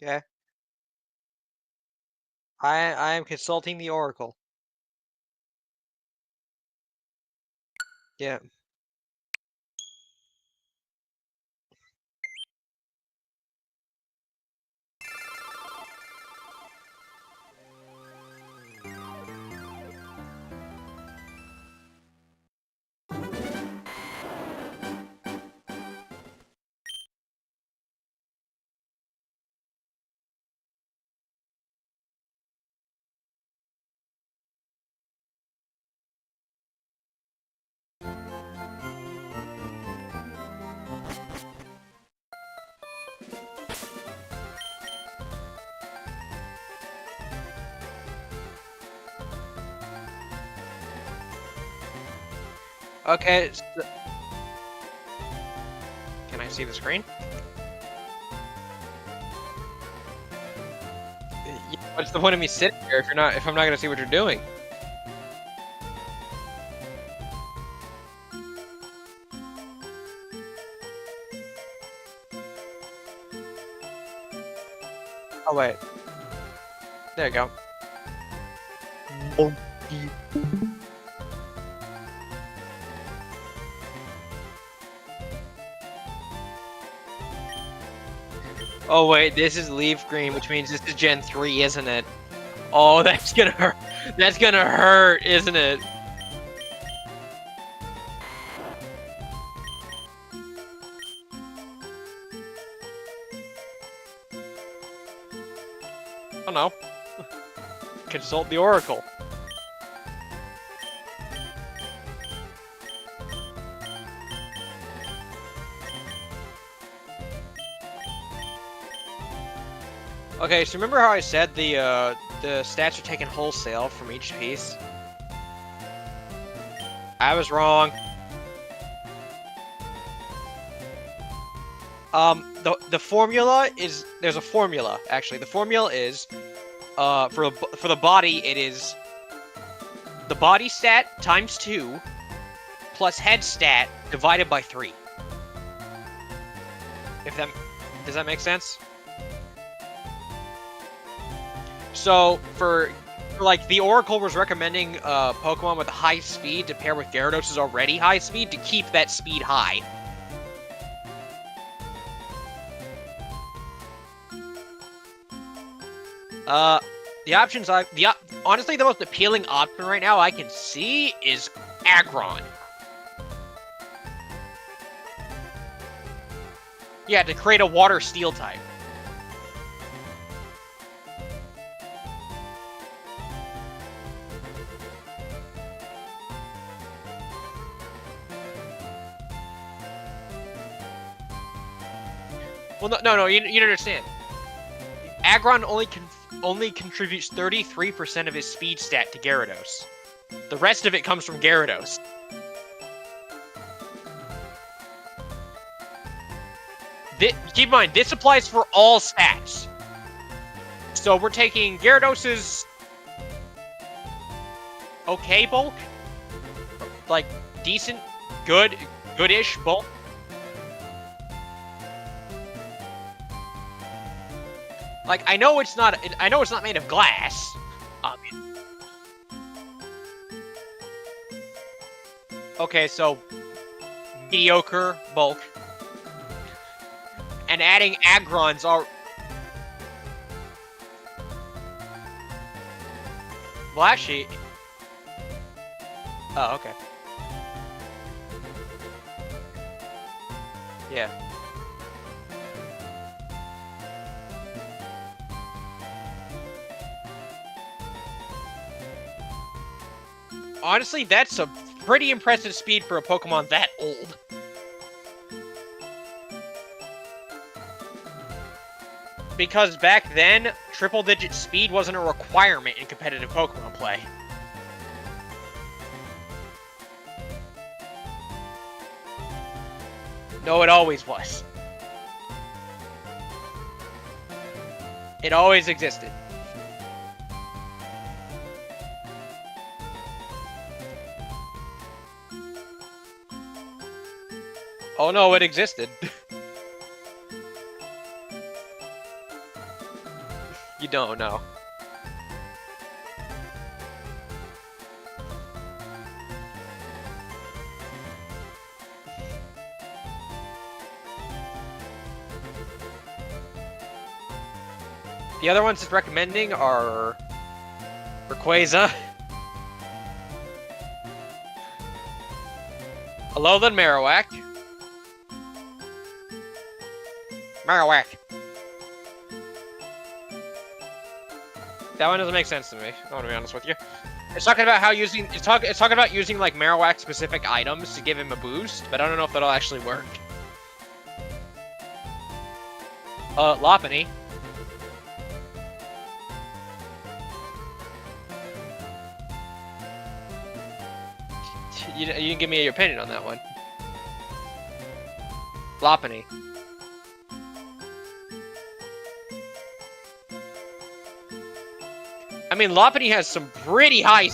Okay. I am consulting the Oracle. Yeah. Okay. Can I see the screen? What's the point of me sitting here if I'm not gonna see what you're doing? Oh wait. There you go. Monkey. Oh wait, this is LeafGreen, which means this is Gen 3, isn't it? Oh, that's gonna hurt. That's gonna hurt, isn't it? Oh no. Consult the Oracle. Okay, so remember how I said the stats are taken wholesale from each piece? I was wrong. The formula is there's a formula actually. The formula is for the body it is the body stat times 2 plus head stat divided by 3. If that does that make sense? So for like the Oracle was recommending Pokemon with high speed to pair with Gyarados' already high speed to keep that speed high. The options honestly the most appealing option right now I can see is Aggron. Yeah, to create a water steel type. Well, no, you don't understand. Aggron only contributes 33% of his speed stat to Gyarados. The rest of it comes from Gyarados. Keep in mind, this applies for all stats. So we're taking Gyarados' okay bulk, like decent, goodish bulk. Like I know it's not made of glass. Okay, so mediocre bulk, and adding Aggrons are. Well, actually. Oh, okay. Yeah. Honestly, that's a pretty impressive speed for a Pokemon that old. Because back then, triple-digit speed wasn't a requirement in competitive Pokemon play. No, it always was. It always existed. Oh no, it existed. You don't know. The other ones it's recommending are Rayquaza, Alolan Marowak. Marowak. That one doesn't make sense to me. I want to be honest with you. It's talking about how using it's talking about using like Marowak specific items to give him a boost, but I don't know if that'll actually work. Lopunny. You didn't give me your opinion on that one. Lopunny. I mean, Lopunny has some pretty high...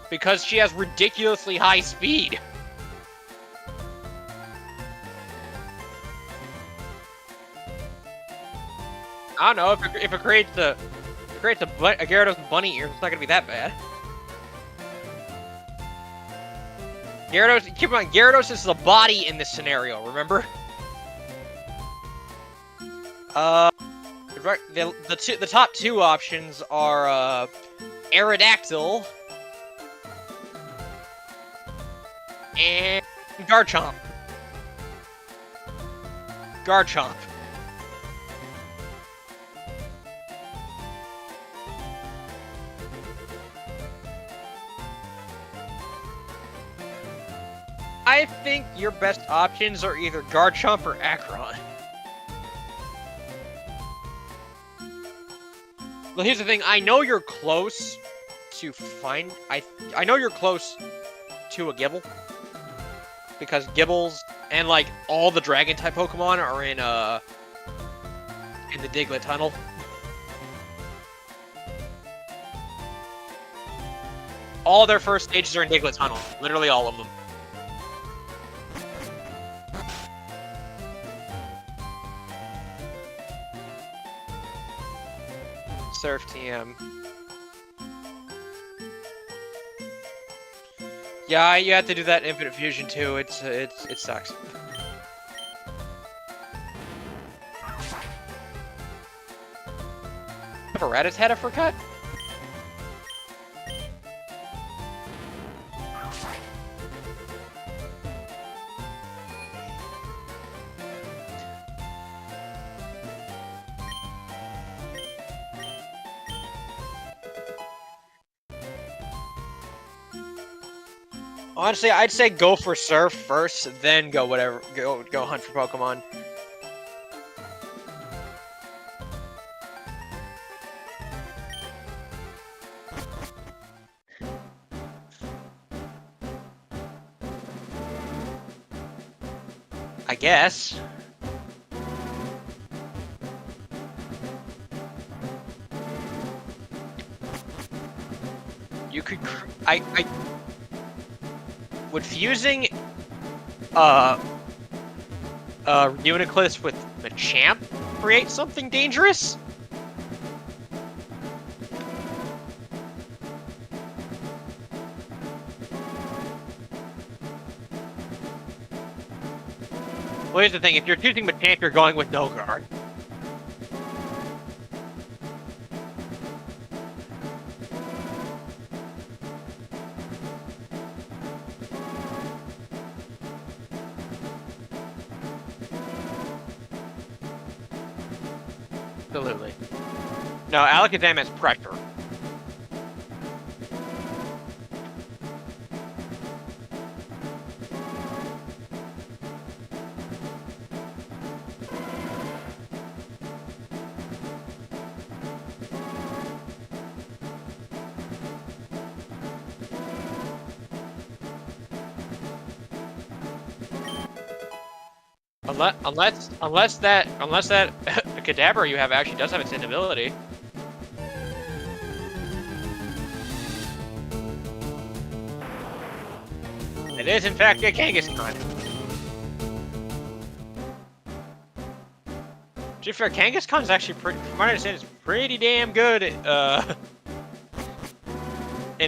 because she has ridiculously high speed. I don't know, if it creates a Gyarados bunny ears, it's not gonna be that bad. Gyarados, keep in mind, Gyarados is the body in this scenario, remember? The top two options are, Aerodactyl and Garchomp. Garchomp. I think your best options are either Garchomp or Acheron. Well, here's the thing. I know you're close to find... I know you're close to a Gibble. Because Gibbles and, like, all the Dragon-type Pokemon are in the Diglett Tunnel. All their first stages are in Diglett Tunnel. Literally all of them. Surf TM. Yeah, you have to do that Infinite Fusion too. It sucks. Have a Rattata had a Furcut? Honestly, I'd say go for Surf first, then go hunt for Pokemon. I guess. You could would fusing Uniclus with Machamp create something dangerous? Well, here's the thing, if you're choosing Machamp, you're going with no guard. Absolutely. No, Alakazam has pressure. Unless that Kadabra you have actually does have its ability. It is in fact a Kangaskhan. To be fair, Kangaskhan is actually pretty, from what I understand, it's pretty damn good in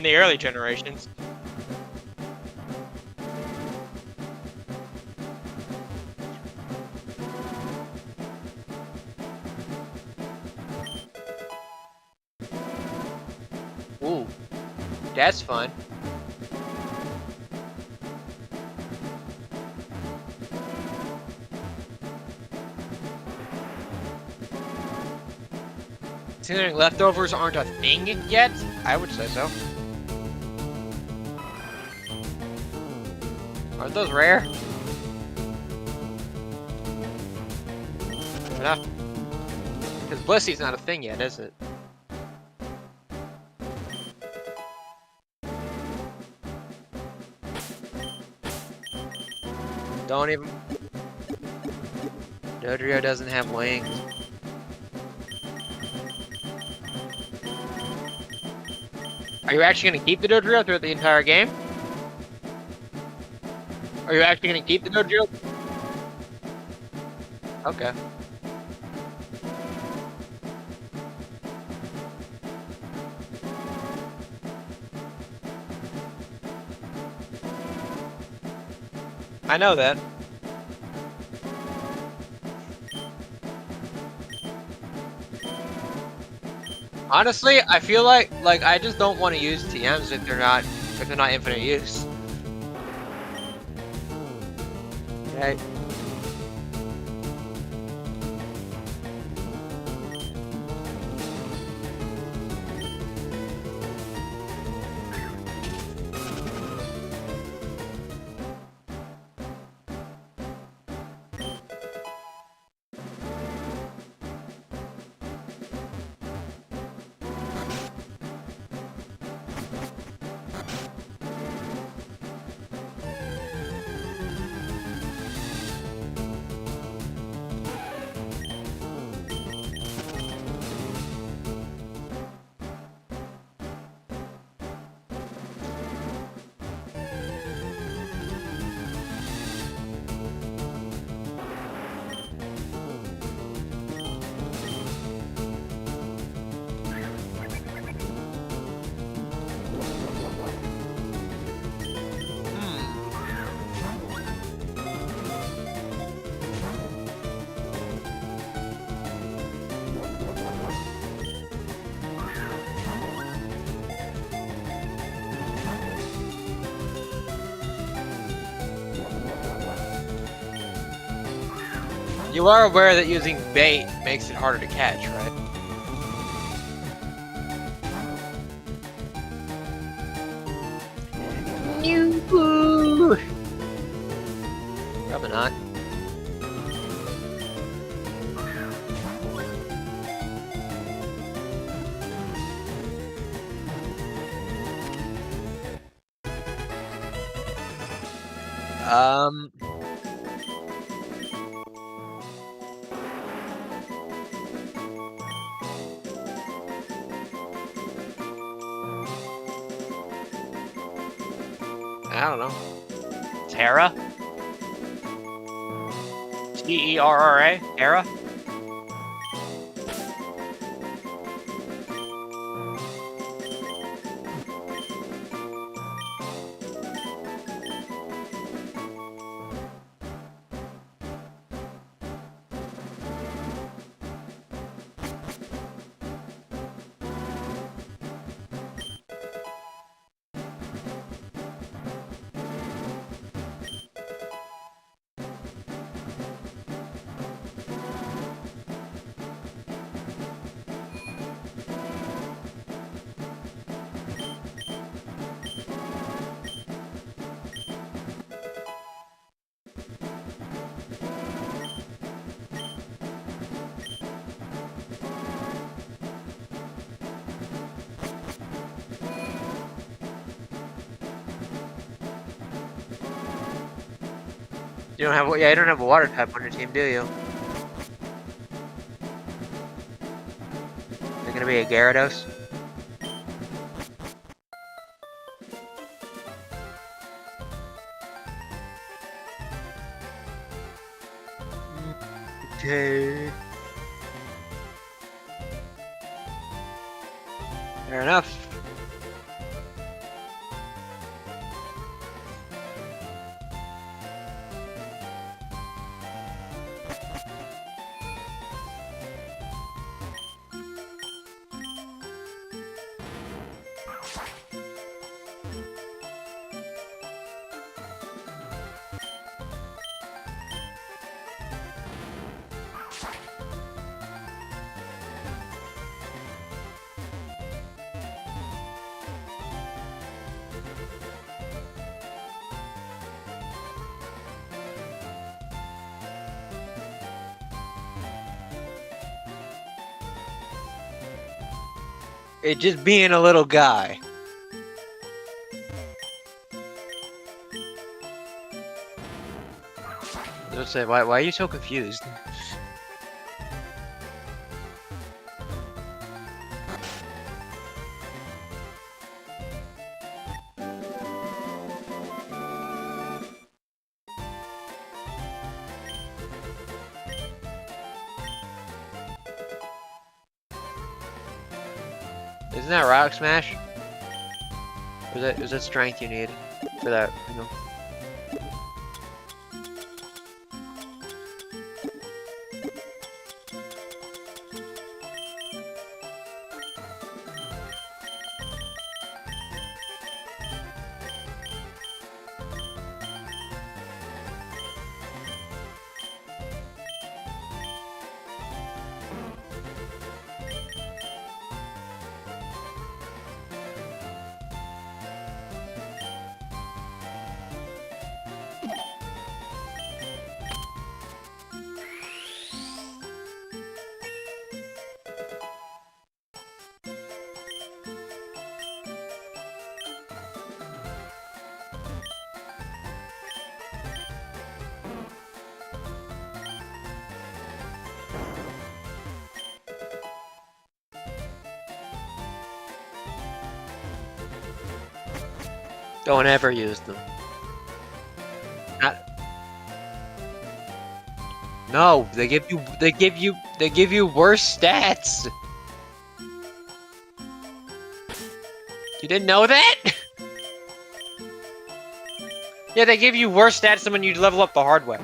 the early generations. Ooh, that's fun. Considering leftovers aren't a thing yet, I would say so. Aren't those rare? Enough. Because Blissy's not a thing yet, is it? Don't even... Dodrio doesn't have wings. Are you actually going to keep the Dodrio throughout the entire game? Are you actually going to keep the Dodrio? Okay. I know that. Honestly, I feel like I just don't want to use TMs if they're not infinite use. Okay. You are aware that using bait makes it harder to catch, right? Probably not. I don't know. Terra? Terra? Terra? You don't have, yeah, you don't have a water type on your team, do you? Is it gonna be a Gyarados? Okay. Fair enough. It just being a little guy. I was say, why are you so confused? Isn't that Rock Smash? Or is that strength you need for that, you know? Don't ever use them. Not... No, they give you worse stats. You didn't know that? Yeah, they give you worse stats than when you level up the hard way.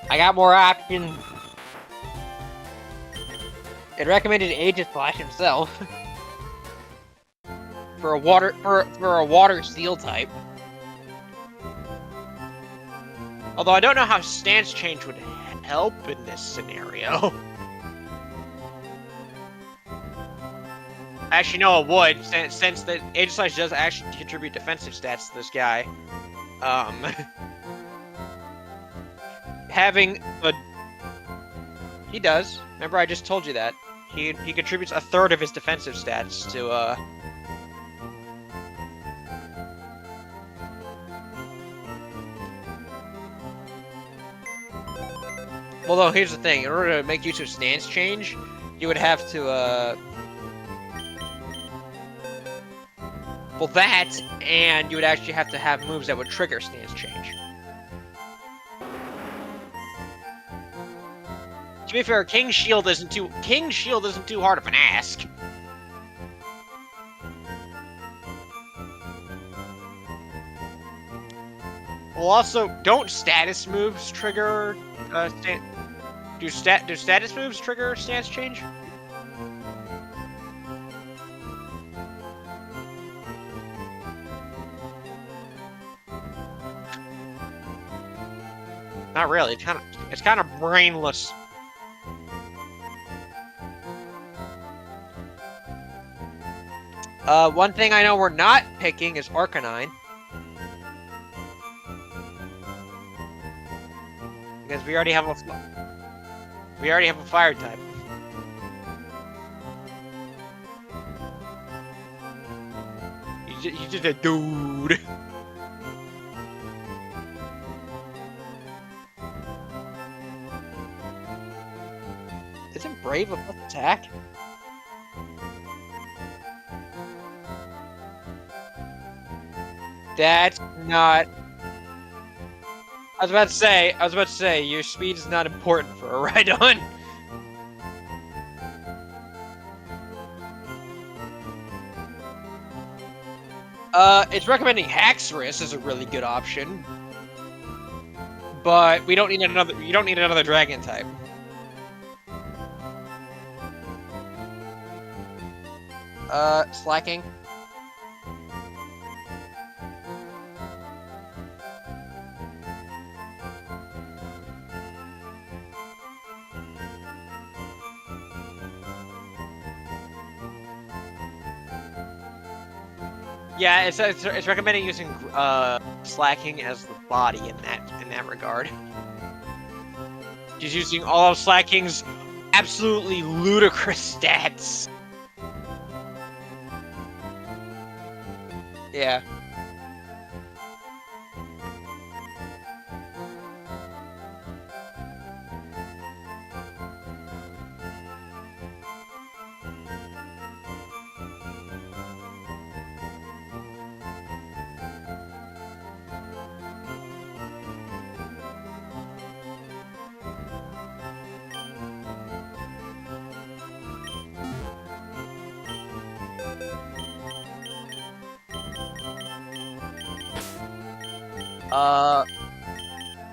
I got more options. It recommended Aegislash himself for a water steel type. Although I don't know how stance change would help in this scenario. Actually, no, it would, since that Aegislash does actually contribute defensive stats to this guy. Having a... He does. Remember, I just told you that. He contributes a third of his defensive stats to, Well, though, here's the thing. In order to make use of stance change, you would have to, Well, that, and you would actually have to have moves that would trigger stance change. To be fair, King's Shield isn't too hard of an ask. Well, also, don't status moves trigger do status moves trigger stance change? Not really. It's kind of brainless. One thing I know we're not picking is Arcanine. Because we already have a fire type. He's just a dude. Isn't Brave a plus attack? That's not... was about to say, your speed is not important for a Rhydon. It's recommending Haxorus is a really good option. But we don't need another, you don't need another dragon type. Slacking. Yeah, it's recommending using slacking as the body in that regard. She's using all of Slacking's absolutely ludicrous stats. Yeah.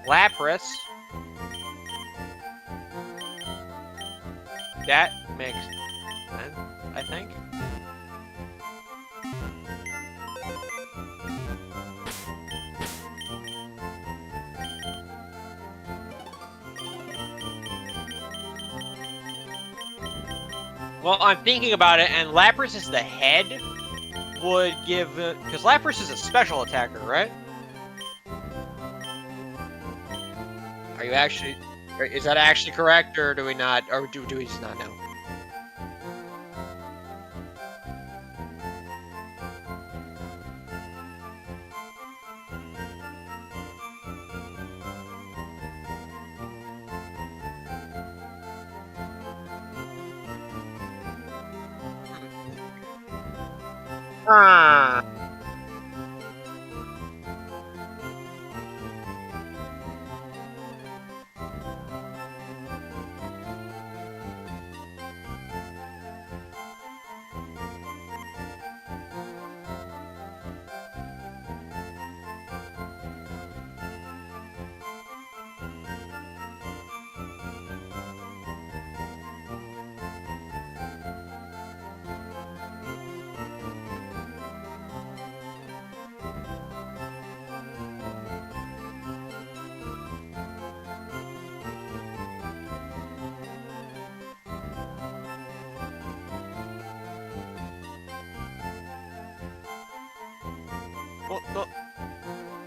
Lapras. That makes sense, I think. Well, I'm thinking about it, and Lapras is the head would give it, because Lapras is a special attacker, right? Are you actually? Is that actually correct, or do we not? Or do we just not know? Ah.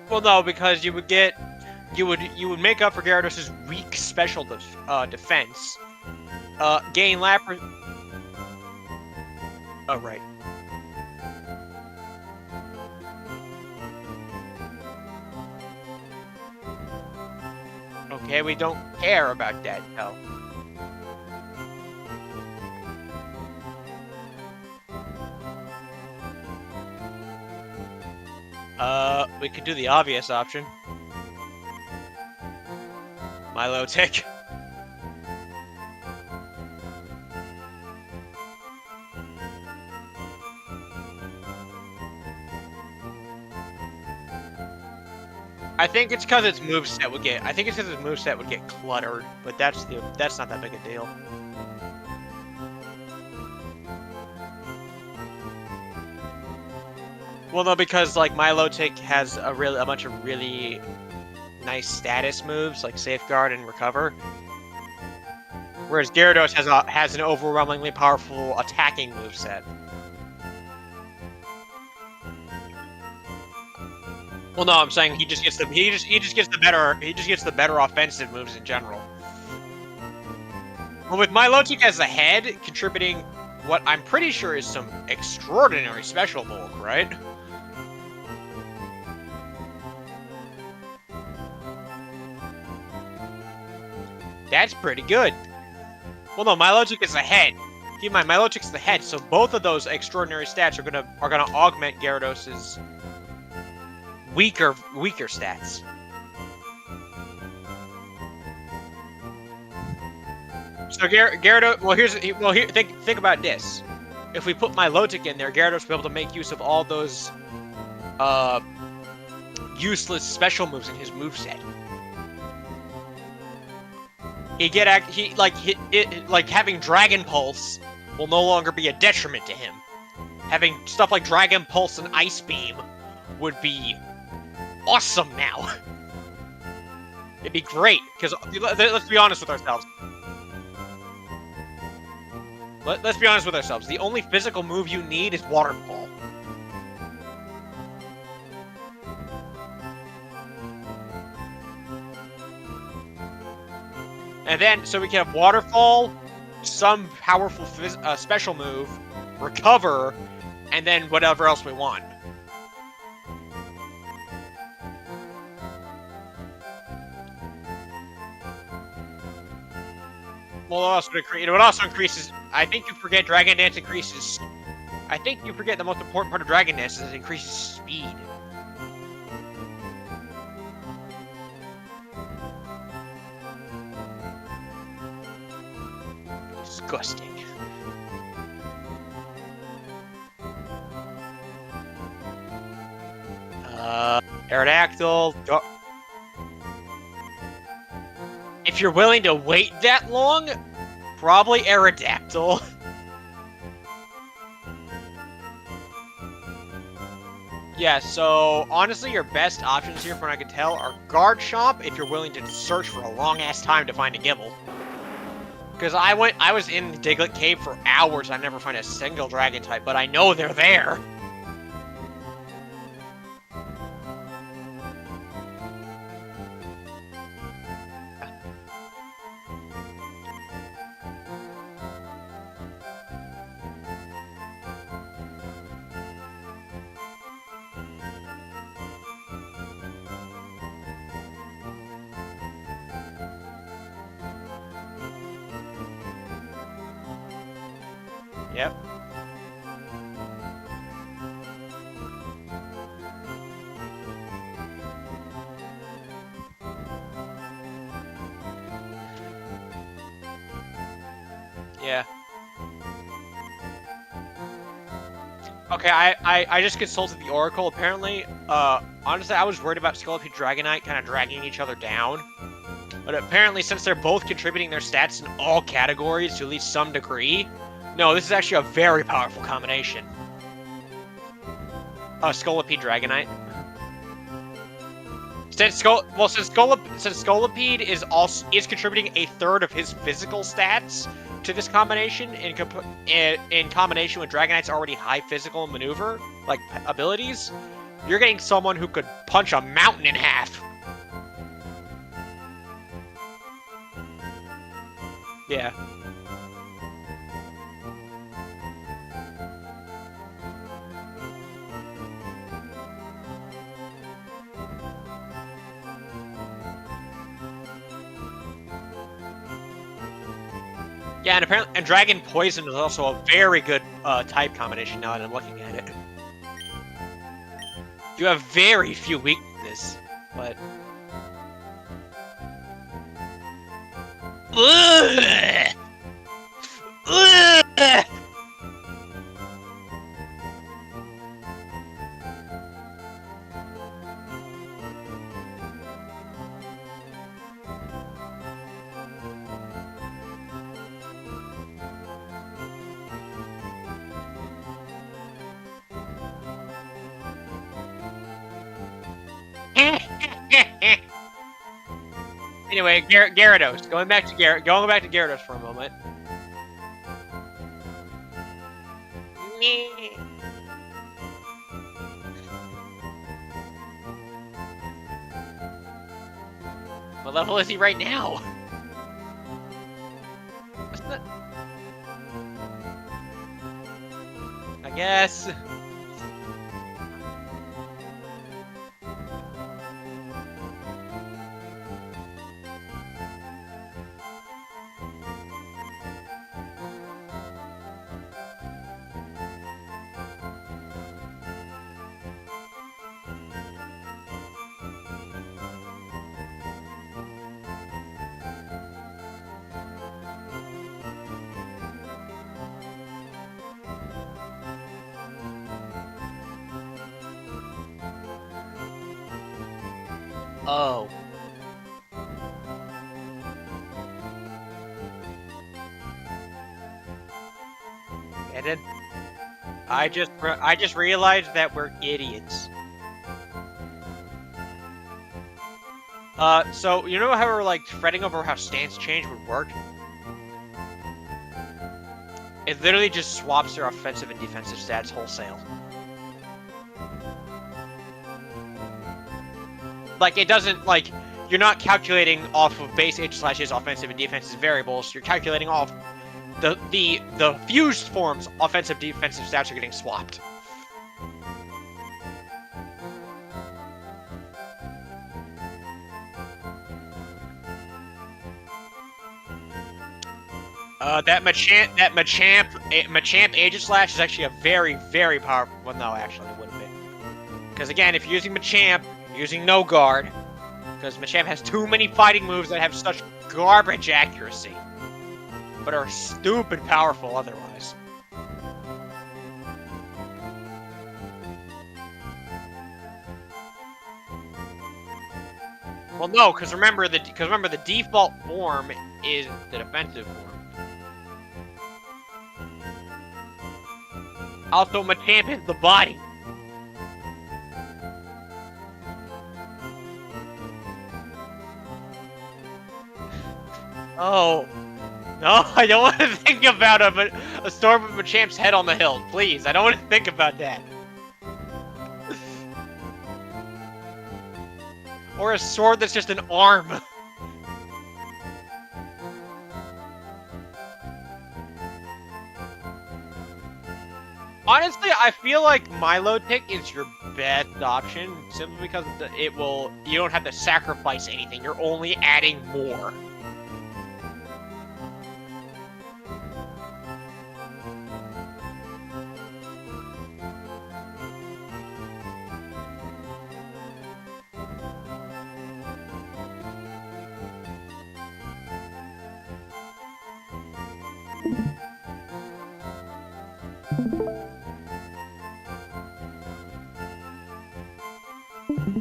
Well, no, because you would make up for Gyarados' weak special defense. Gain Lapras. Oh, right. Okay, we don't care about that, no. We could do the obvious option. Milotic. I think it's because its moveset would get. I think it's because its moveset would get cluttered, but that's not that big a deal. Well, no, because like Milotic has a bunch of really nice status moves like Safeguard and Recover, whereas Gyarados has an overwhelmingly powerful attacking moveset. Well, no, I'm saying he just gets the better offensive moves in general. Well, with Milotic as the head, contributing what I'm pretty sure is some extraordinary special bulk, right? That's pretty good. Well, no, Milotic is the head. Keep in mind, Milotic's the head, so both of those extraordinary stats are gonna augment Gyarados' weaker stats. So Gyarados. Well, here. Think about this. If we put Milotic in there, Gyarados will be able to make use of all those useless special moves in his moveset. Like having Dragon Pulse will no longer be a detriment to him. Having stuff like Dragon Pulse and Ice Beam would be awesome now. It'd be great, because let's be honest with ourselves. Let's be honest with ourselves. The only physical move you need is Waterfall. And then, so we can have Waterfall, some powerful special move, Recover, and then whatever else we want. Well, it would also increases. I think you forget Dragon Dance increases. I think you forget the most important part of Dragon Dance is it increases speed. Disgusting. Aerodactyl. If you're willing to wait that long, probably Aerodactyl. Yeah, so honestly, your best options here, from what I can tell, are Garchomp if you're willing to search for a long-ass time to find a Gible. Because I was in the Diglett Cave for hours, I never find a single Dragon type, but I know they're there. Yep. Yeah. Okay, I just consulted the Oracle. Apparently, honestly, I was worried about Scolipede Dragonite kind of dragging each other down. But apparently, since they're both contributing their stats in all categories to at least some degree, no, this is actually a very powerful combination. Scolipede Dragonite. Since Scolipede is contributing a third of his physical stats to this combination in combination with Dragonite's already high physical maneuver abilities, you're getting someone who could punch a mountain in half. Yeah. Yeah, and apparently, Dragon Poison is also a very good type combination now that I'm looking at it. You have very few weaknesses, but... Ugh! Ugh! Anyway, Gyarados. Going back to Gyarados for a moment. What level is he right now? I guess. Oh. And then I just realized that we're idiots. So you know how we're like fretting over how stance change would work? It literally just swaps their offensive and defensive stats wholesale. Like, it doesn't, like, you're not calculating off of base H/H's offensive and defensive variables, you're calculating off the fused forms offensive defensive stats are getting swapped. That Machamp Aegislash is actually a very, very powerful one. No, actually, it wouldn't be. Because again, if you're using Machamp, you're using no guard. Because Machamp has too many fighting moves that have such garbage accuracy. But are stupid powerful otherwise. Well, no, because remember the default form is the defensive form. Also, Machamp is the body. Oh. No, I don't want to think about a storm with Machamp's head on the hill. Please, I don't want to think about that. Or a sword that's just an arm. Honestly, I feel like Milotic is your best option, simply because you don't have to sacrifice anything, you're only adding more.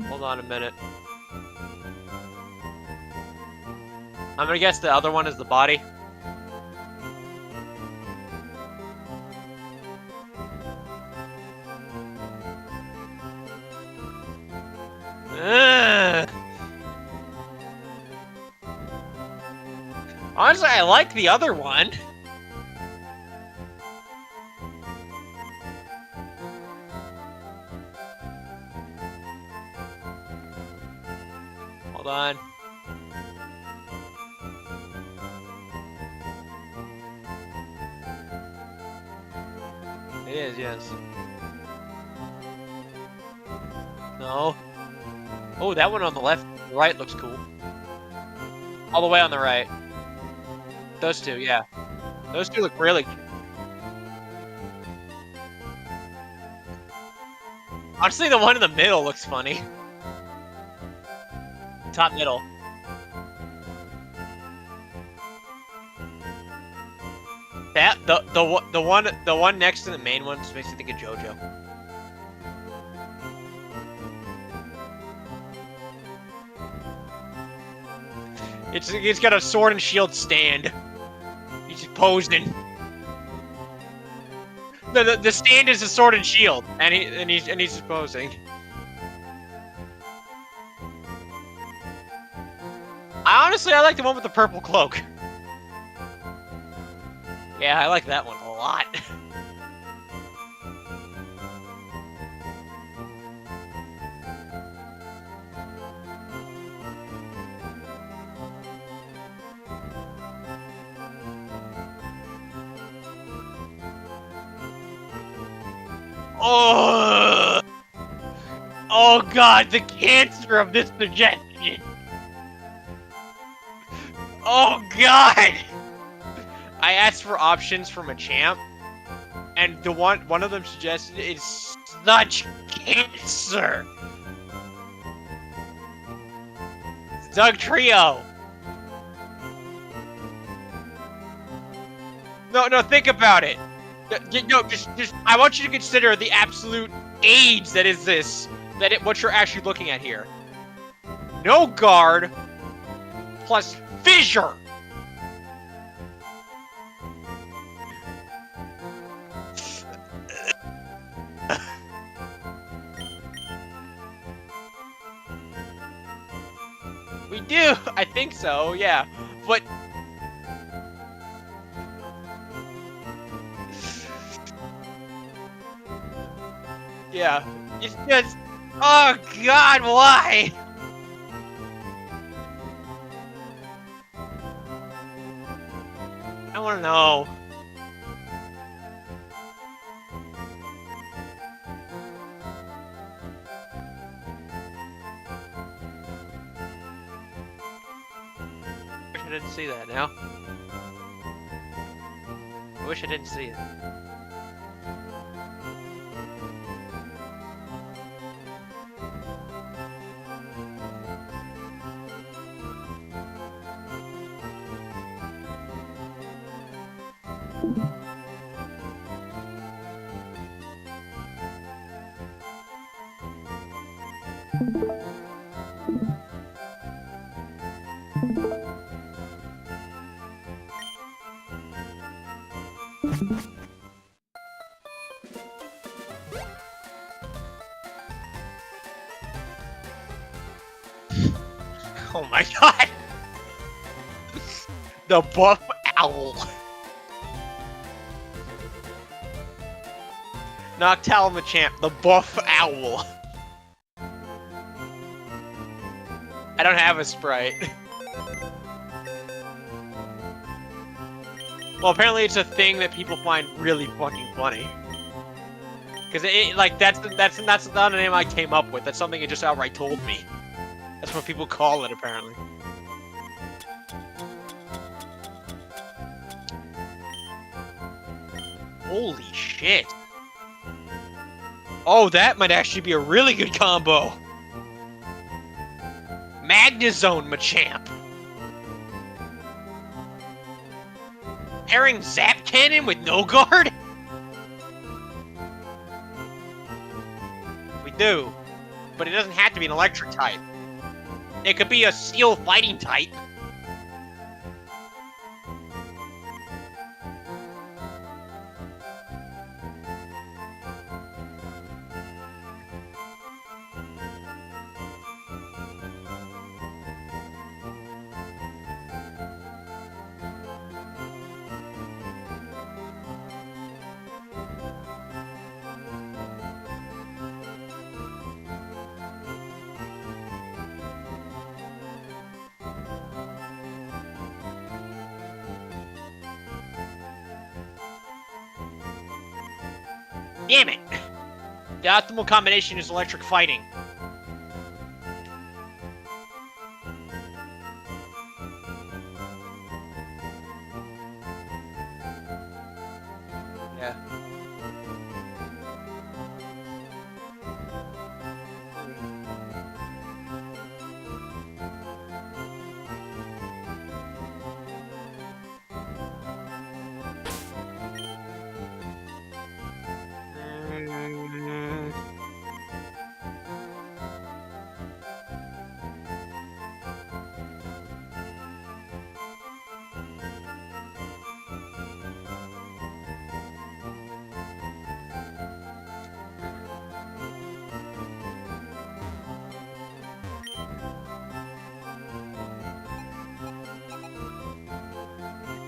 Hold on a minute. I'm gonna guess the other one is the body. Ugh. Honestly, I like the other one. Hold on. It is, yes. No. Oh, that one on the left, right looks cool. All the way on the right. Those two, yeah. Those two look really cute. Honestly, the one in the middle looks funny. Top middle. That the one next to the main one just makes me think of JoJo. It's got a sword and shield stand. He's just posing. The stand is a sword and shield, and he's just posing. Honestly, I like the one with the purple cloak. Yeah, I like that one a lot. Oh god, the cancer of this suggestion. Oh god! I asked for options from a champ, and the one of them suggested is such cancer. Doug Trio. No, think about it. No, just I want you to consider the absolute AIDS that is this. What you're actually looking at here. no guard, plus fissure. We do, I think so, yeah. But yeah, it's just, oh god, why? I want to know. I didn't see that now. I wish I didn't see it. Oh my god! The buff owl. Noctowl Machamp, the buff owl. I don't have a sprite. Well, apparently it's a thing that people find really fucking funny. Cause it like that's not a name I came up with. That's something it just outright told me. That's what people call it, apparently. Holy shit. Oh, that might actually be a really good combo. Magnezone Machamp. Pairing Zap Cannon with no guard? We do. But it doesn't have to be an electric type. It could be a steel fighting type. Damn it! The optimal combination is electric fighting. Yeah.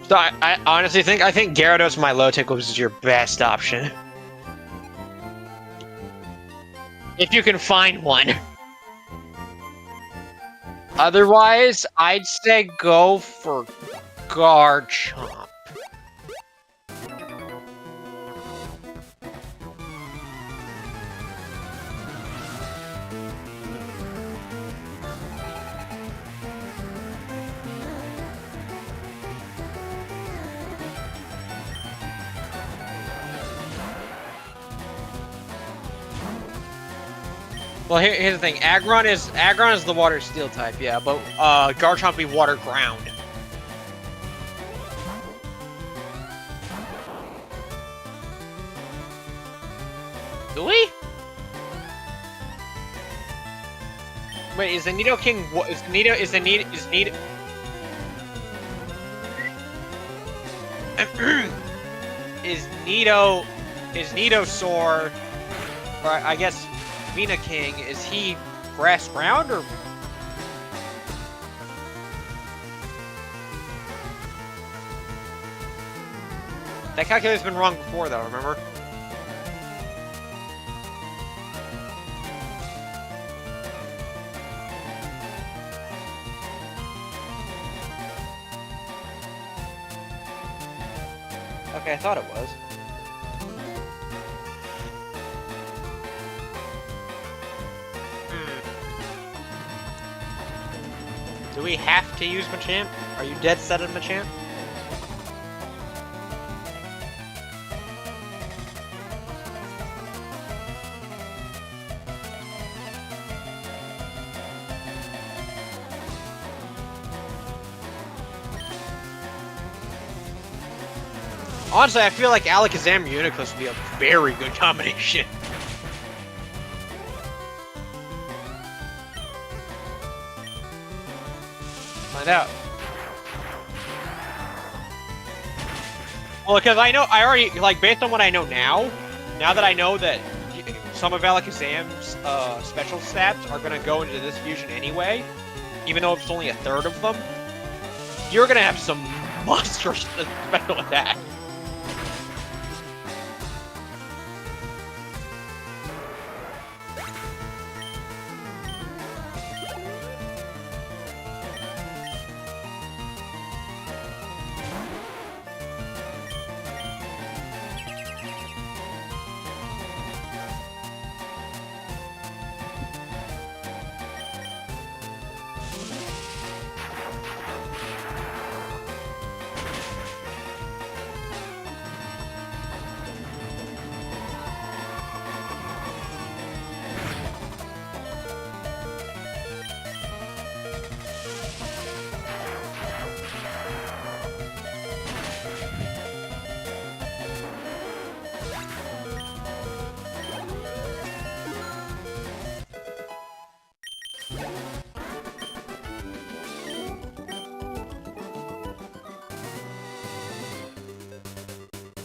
So I honestly think Gyarados Milotic was your best option. If you can find one. Otherwise, I'd say go for Garchomp. Well, here's the thing. Aggron is the water steel type, yeah, but Garchomp be water ground. Do we? Wait, is the Nidoking what? Is Nido? Is the Nido? Is Nido? is Nido? Is Nidosaur? Or I guess Venuking. Is he grass ground or? That calculator's been wrong before, though. Remember? Okay, I thought it was. Do we have to use Machamp? Are you dead set on Machamp? Honestly, I feel like Alakazam and Uniclus would be a very good combination. Find out. Well, because I already, like, based on what I know now that I know that some of Alakazam's special stats are going to go into this fusion anyway, even though it's only a third of them, you're going to have some monstrous special attacks.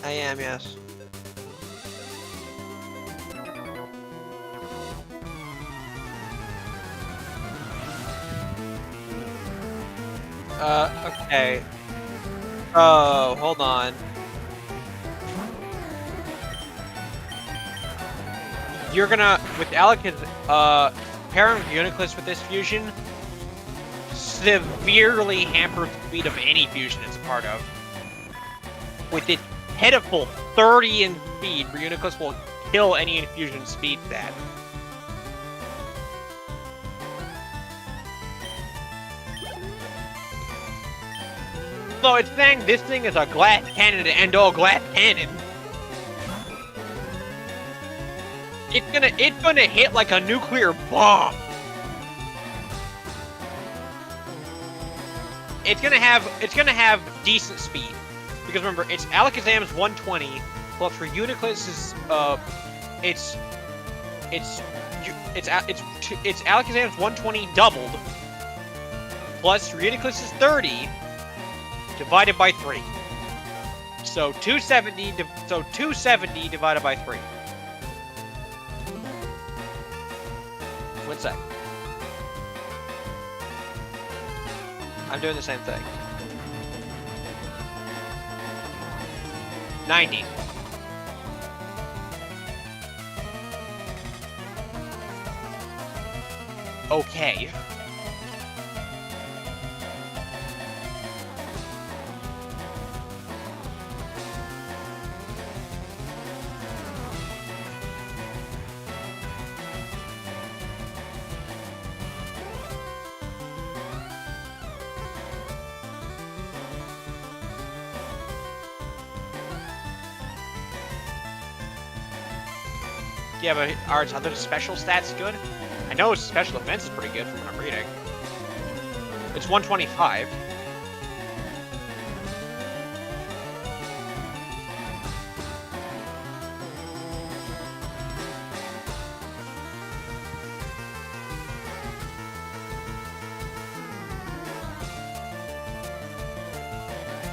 I am, yes. Okay. Oh, hold on. You're gonna, with pairing Uniclus with this fusion, severely hamper the speed of any fusion it's a part of. With its pitiful 30 in speed, Uniclus will kill any infusion speed stat. So it's saying this thing is a glass cannon to end all glass cannon. It's gonna hit like a nuclear bomb. It's gonna have decent speed. Because remember, it's Alakazam's 120, plus for Uniclus's, it's Alakazam's 120 doubled, plus Uniclus's 30, divided by 3. So 270 divided by 3. 1 sec. I'm doing the same thing. 90. Okay. Yeah, but are its other special stats good? I know its special defense is pretty good from what I'm reading. It's 125.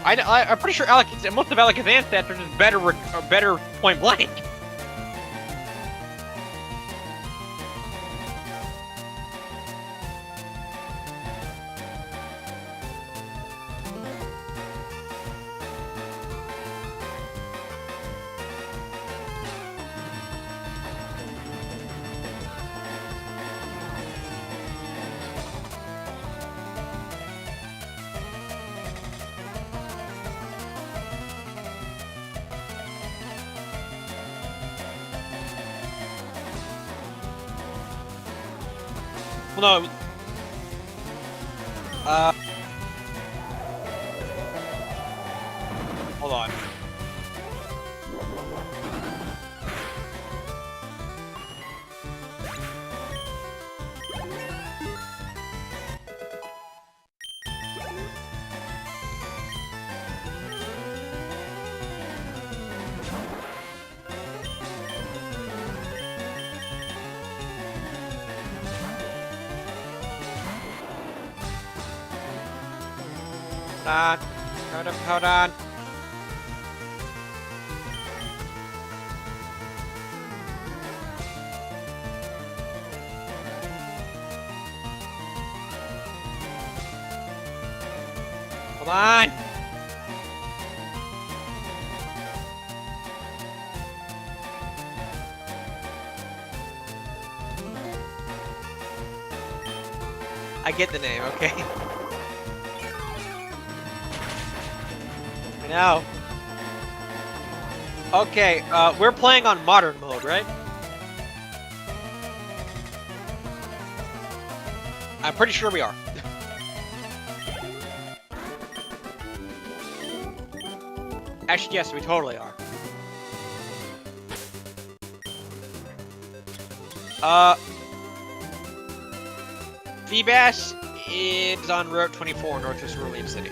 I'm pretty sure most of Alakazam's stats are just better point blank. Well, no. Hold on. Hold on. Hold on. I get the name, okay. I know. Okay, we're playing on modern mode, right? I'm pretty sure we are. Actually, yes, we totally are. Feebas is on Route 24, Northwest Cerulean City.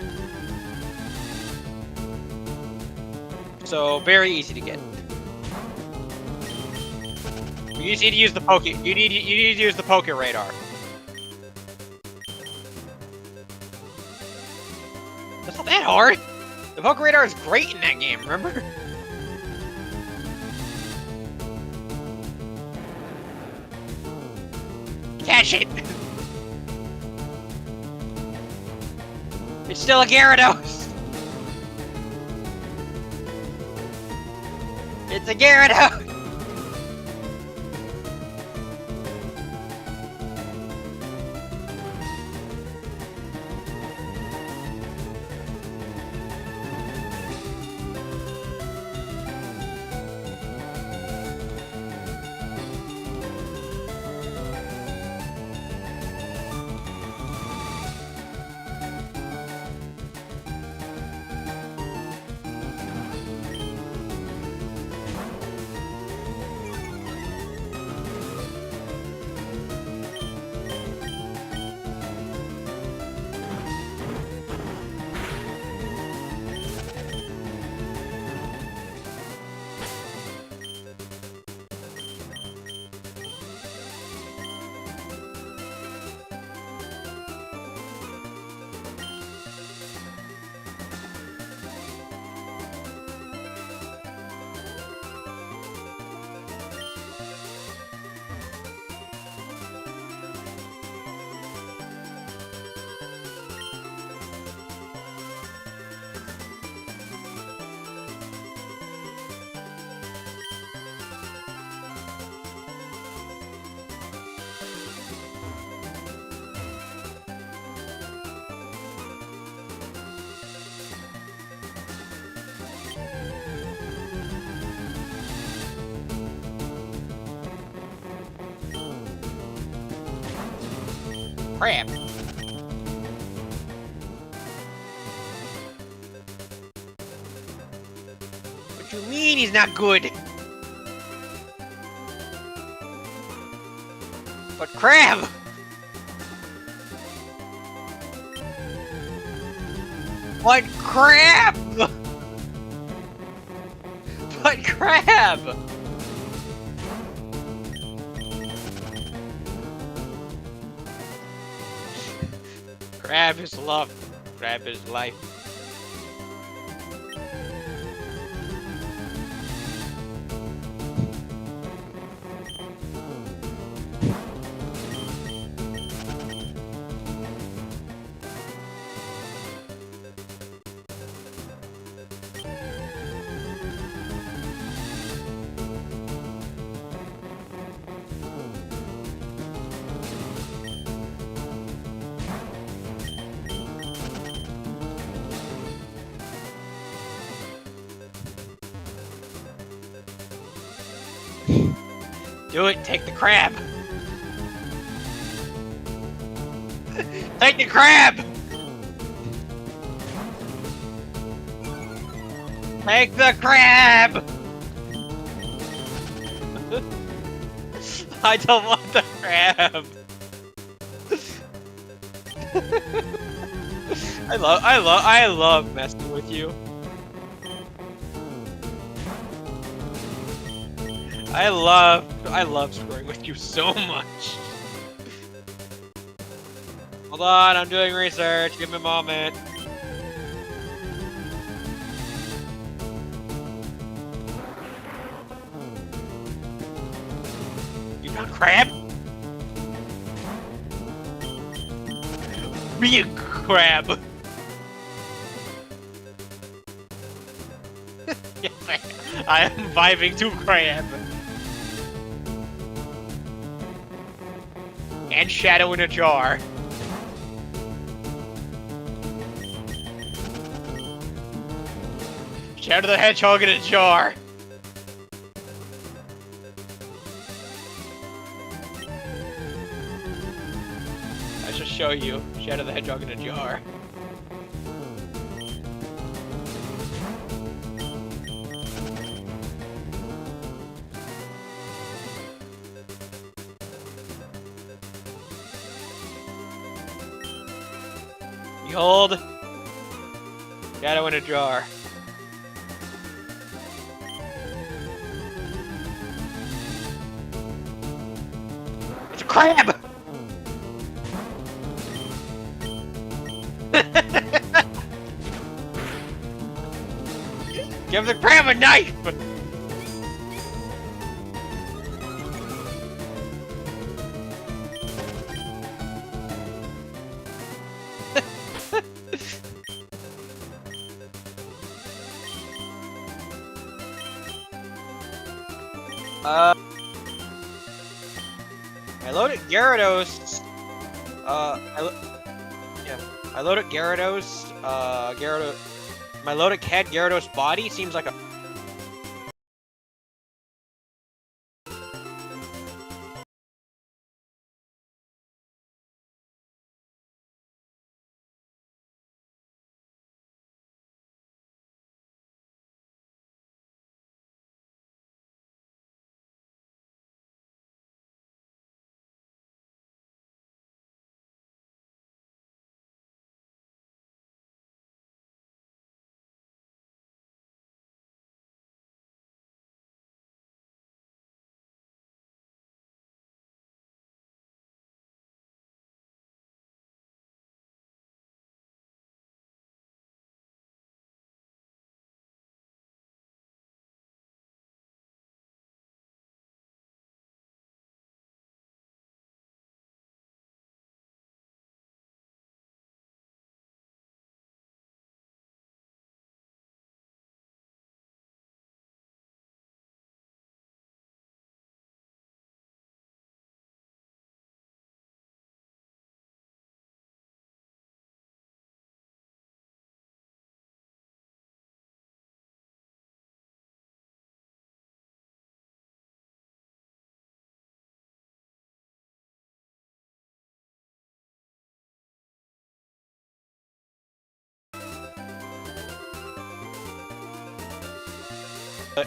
So, very easy to get. You just need to use the Poke. You need to use the Poke Radar. That's not that hard. The Poke Radar is great in that game. Remember? Catch it. It's still a Gyarados. It's a Gyarados! Crap. What you mean he's not good? But Crab! But Crab! But Crab! Crab is love. Crab is life. Do it, take the crab! Take the crab! Take the crab! I don't want the crab! I love messing with you. I love screwing with you so much. Hold on, I'm doing research. Give me a moment. You found crab? Be a crab. Yes, I am vibing to crab. And shadow in a jar. Shadow the Hedgehog in a jar. I shall show you Shadow the Hedgehog in a jar. Behold, Shadow in a jar. It's a crab! Give the crab a knife! I loaded Gyarados. I loaded Gyarados. My loaded cat Gyarados body seems like a.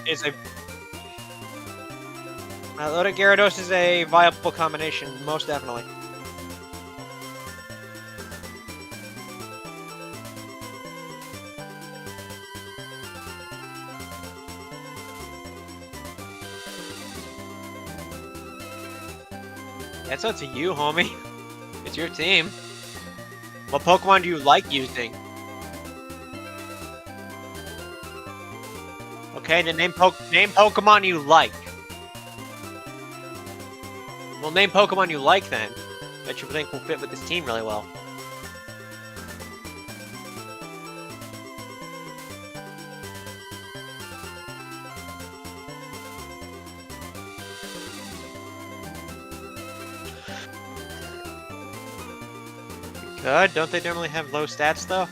Is a. My loaded Gyarados is a viable combination, most definitely. That's up to you, homie. It's your team. What Pokemon do you like using? Okay, then name Pokemon you like. Well, name Pokemon you like then. That you think will fit with this team really well. Good. Don't they normally have low stats though?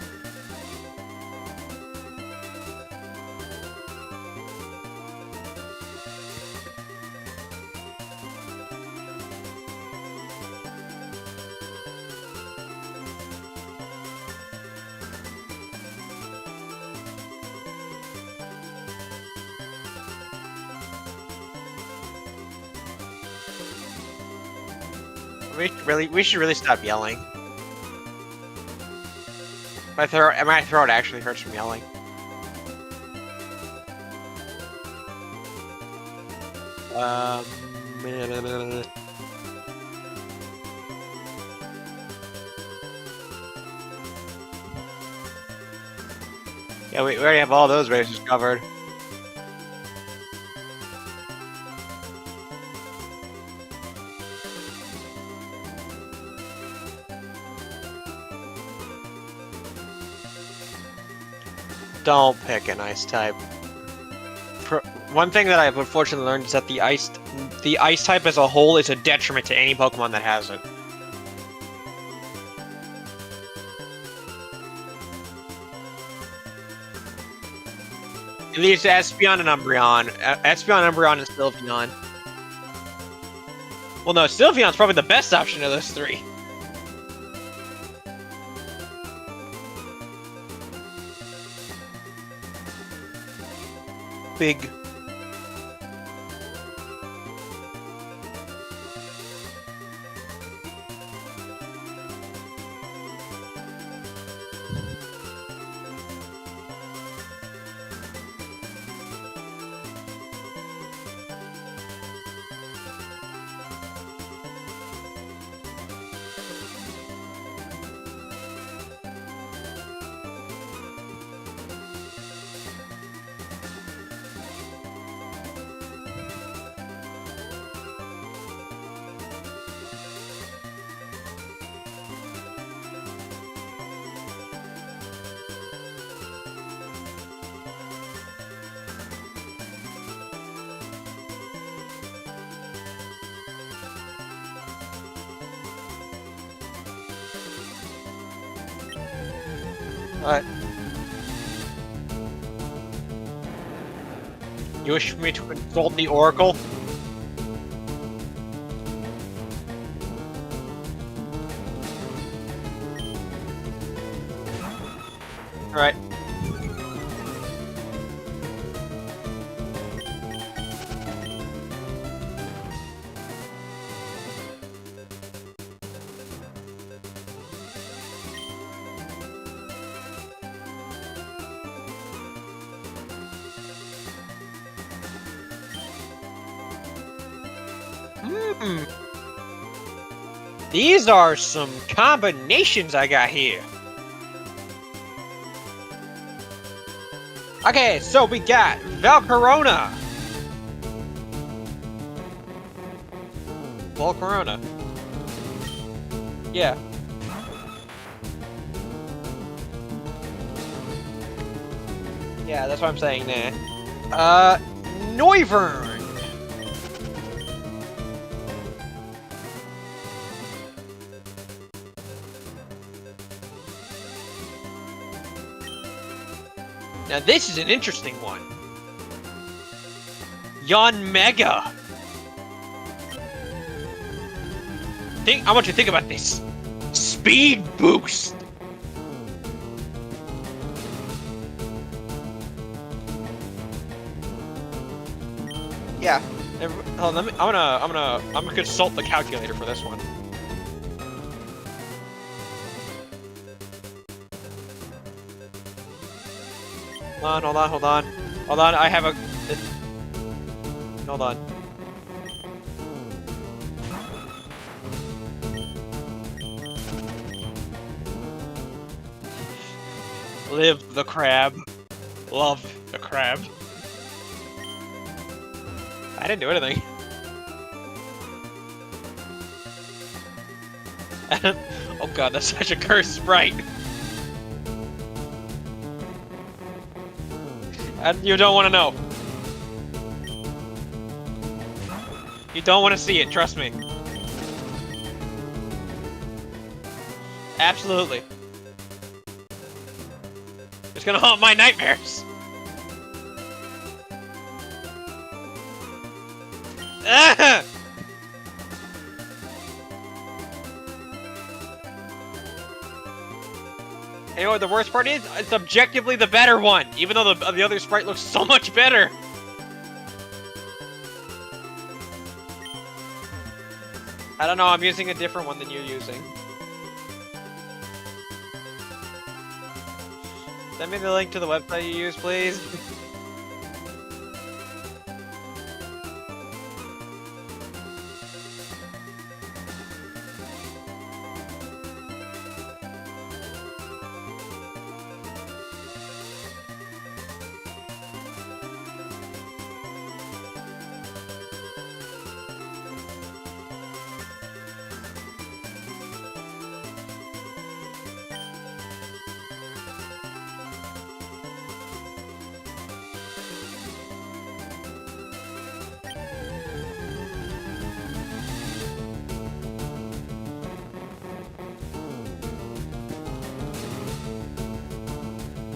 We should really stop yelling. My throat actually hurts from yelling. Yeah, we already have all those races covered. Don't pick an ice type. One thing that I've unfortunately learned is that the ice type as a whole is a detriment to any Pokemon that has it. It leads to Espeon and Umbreon. Espeon, Umbreon, and Sylveon. Well, no, Sylveon's probably the best option of those three. Big. Alright. You wish me to consult the Oracle? Alright. These are some combinations I got here. Okay, so we got Volcarona. Volcarona. Yeah. Yeah, that's what I'm saying there. Noivern. Now this is an interesting one. Yanmega. I want you to think about this. Speed boost. Yeah. Hold on, I'm gonna consult the calculator for this one. Hold on, I have a... Hold on. Live the crab. Love the crab. I didn't do anything. Oh god, that's such a cursed sprite. And you don't want to know. You don't want to see it, trust me. Absolutely. It's gonna haunt my nightmares. Ah! And you know what the worst part is? It's objectively the better one, even though the other sprite looks so much better. I don't know, I'm using a different one than you're using. Send me the link to the website you use, please.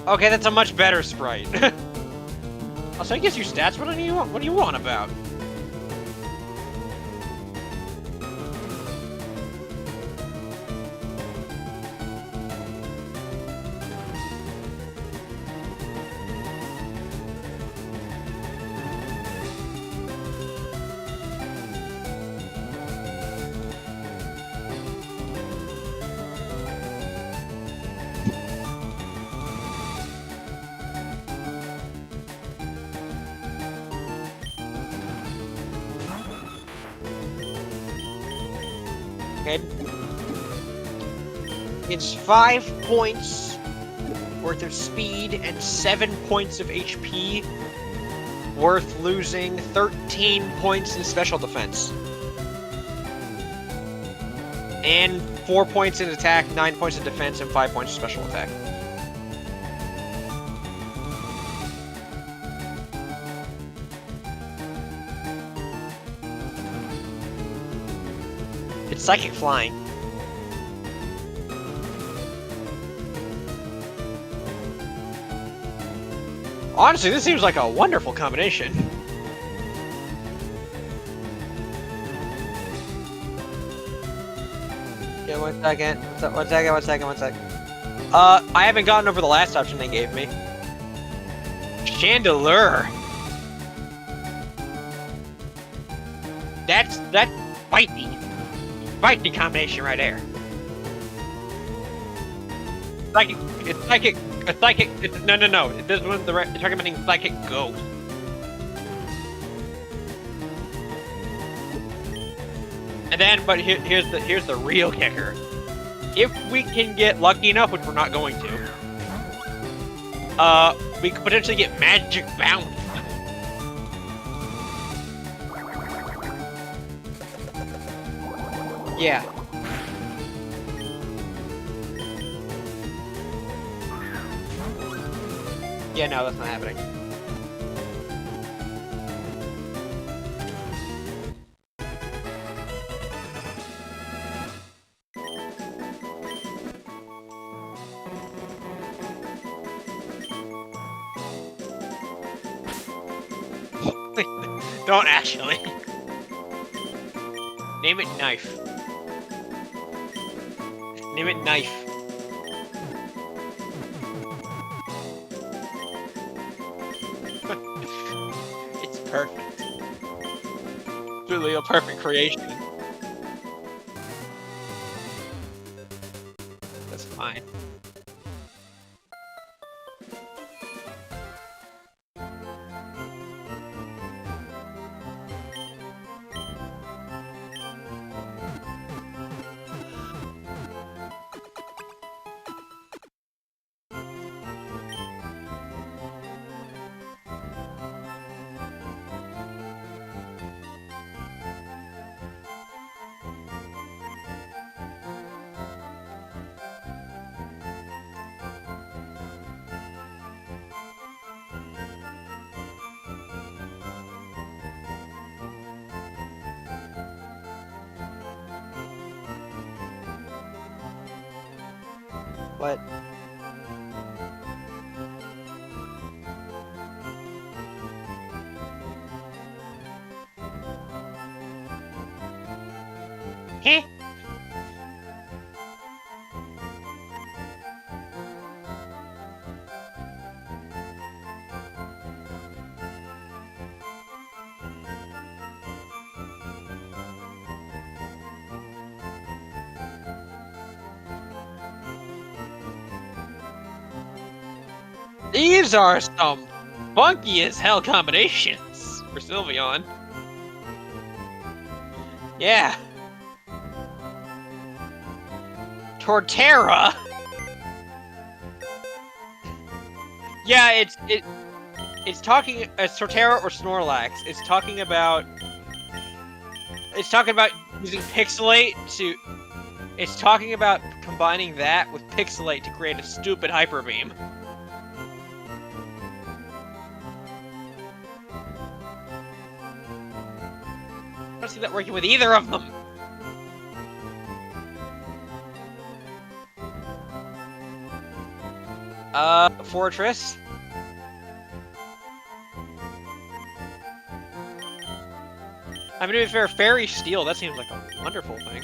Okay, that's a much better sprite. Also, I guess your stats. What do you want? What do you want about? Okay. It's 5 points worth of speed and 7 points of HP, worth losing 13 points in special defense. And 4 points in attack, 9 points in defense, and 5 points in special attack. It's psychic flying. Honestly, this seems like a wonderful combination. Okay, one second. One second. I haven't gotten over the last option they gave me. Chandelier. That's fighty combination right there. No. This one's the right. Talking about psychic ghost. And then, but here's the real kicker. If we can get lucky enough, which we're not going to, we could potentially get magic bounce. Yeah. Yeah, no, that's not happening. Don't actually. Name it knife. Name it knife. It's perfect. Truly a perfect creation. That's fine. What? Heh? These are some funky as hell combinations for Sylveon. Yeah. Torterra. Yeah, it's talking Torterra or Snorlax. It's talking about using Pixelate to. It's talking about combining that with Pixelate to create a stupid Hyper Beam. I don't see that working with either of them. Fortress. I mean, to be fair, Fairy Steel, that seems like a wonderful thing.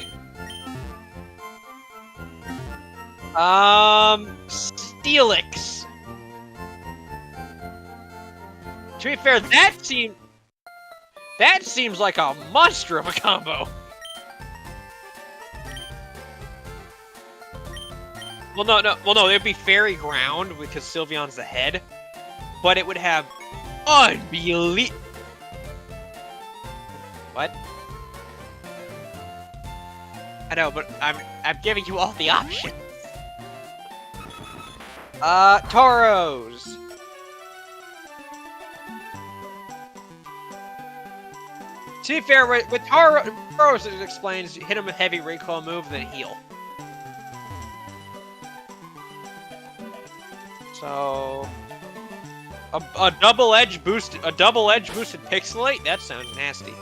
Steelix. To be fair, that seems like a monster of a combo. Well, no, it'd be Fairy Ground because Sylveon's the head, but it would have unbelievable. What? I know, but I'm giving you all the options. Tauros. To be fair, with Tauros, it explains hit him with heavy recoil move, then heal. So a double edge boosted Pixelate? That sounds nasty.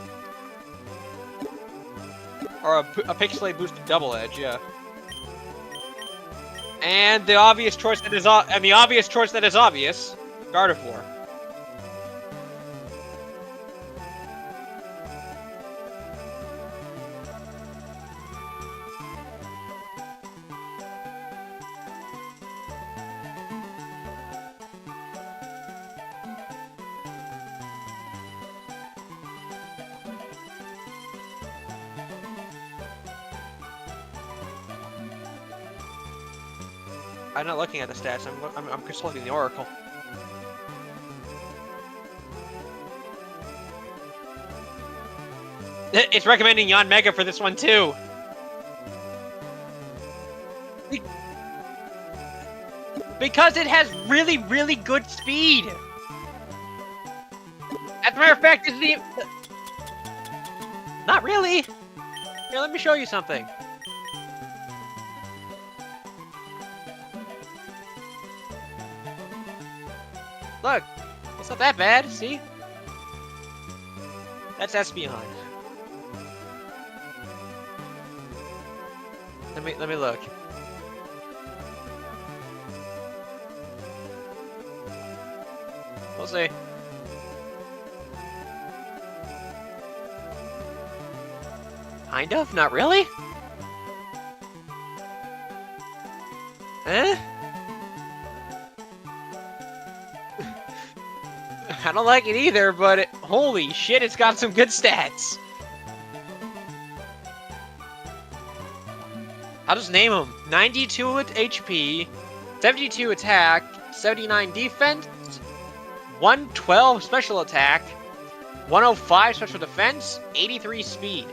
Or a Pixelate boosted double edge, yeah. And the obvious choice that is obvious, Gardevoir. I'm not looking at the stats. I'm consulting the Oracle. It's recommending Yanmega for this one too. Because it has really, really good speed. As a matter of fact, it's the. Not really. Here, let me show you something. Look, it's not that bad, see? That's Espeon. Let me look. We'll see. Kind of? Not really? Eh? I don't like it either, but holy shit, it's got some good stats. I'll just name them. 92 HP, 72 attack, 79 defense, 112 special attack, 105 special defense, 83 speed.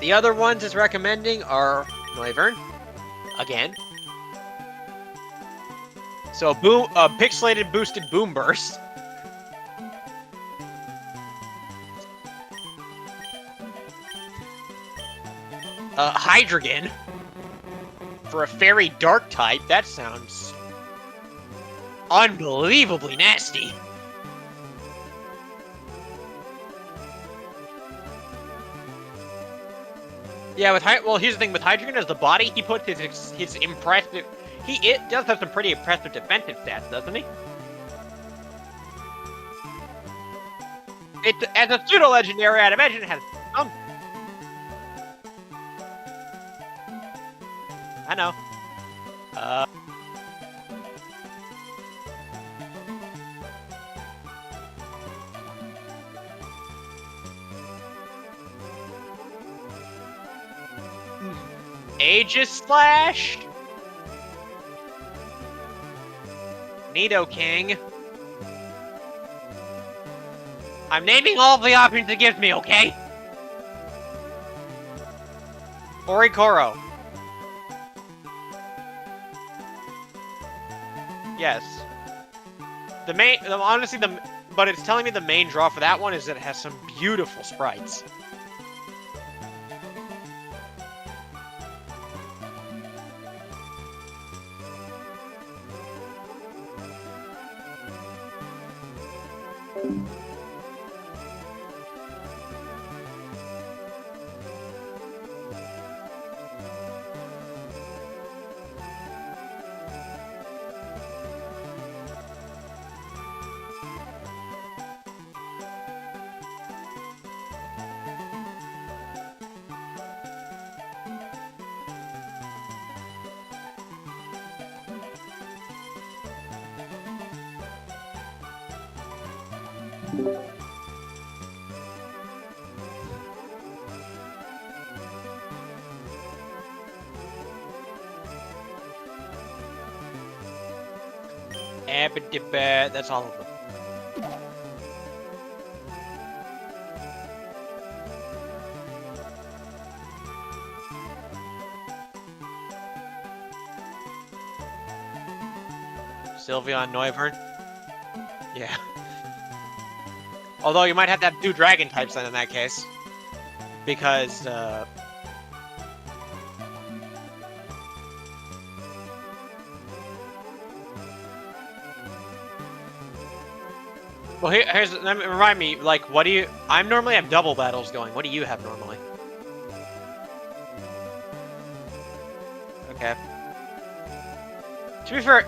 The other ones it's recommending are Noivern, again. So pixelated boosted Boom Burst. Hydreigon. For a fairy dark type, that sounds unbelievably nasty. Yeah, well, here's the thing with Hydreigon as the body, he puts his impressive. It does have some pretty impressive defensive stats, doesn't he? As a pseudo legendary, I'd imagine it has some. I know. Aegis Slash. Nidoking. I'm naming all the options it gives me, okay? Orikoro. Yes. Honestly, but it's telling me the main draw for that one is that it has some beautiful sprites. That's all of them. Sylveon, Noivern. Yeah. Although you might have to have 2 dragon types then in that case. Because, well, remind me, like, what do you... I normally have double battles going. What do you have normally? Okay. To be fair,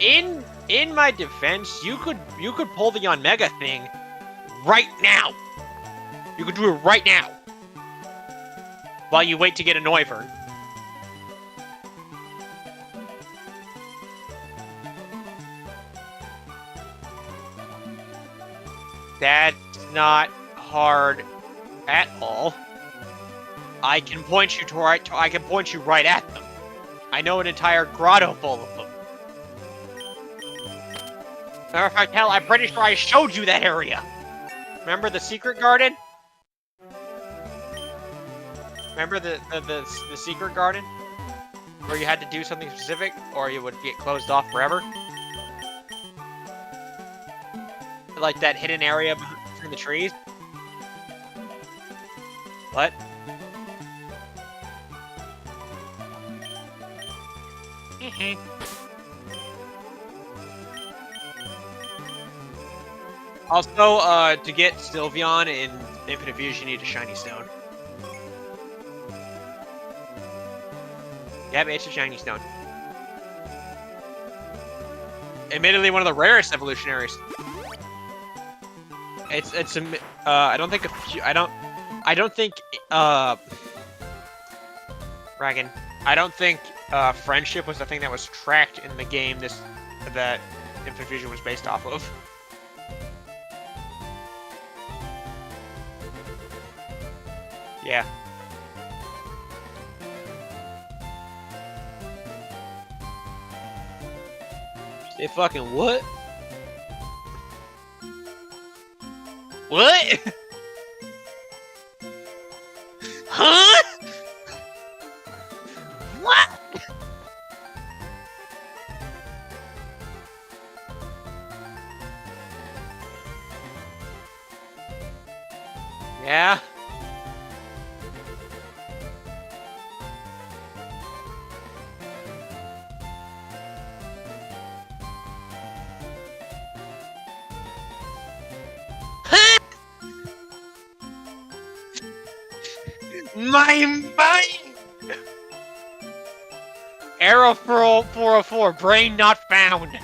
in my defense, you could pull the Mega thing right now. You could do it right now. While you wait to get a Noivern. That's not hard at all. I can point you right at them. I know an entire grotto full of them. Matter of fact, hell, I'm pretty sure I showed you that area. Remember the secret garden? Remember the secret garden? Where you had to do something specific, or you would get closed off forever? Like that hidden area between the trees? What? Also, to get Sylveon in Infinite Fusion, you need a Shiny Stone. Yep, it's a Shiny Stone. Admittedly, one of the rarest evolutionaries. I don't think Dragon. I don't think friendship was the thing that was tracked in the game that Infinite Fusion was based off of. Yeah. Say fucking what? What? Huh? What? Yeah. My mind! Arrow 404, brain not found.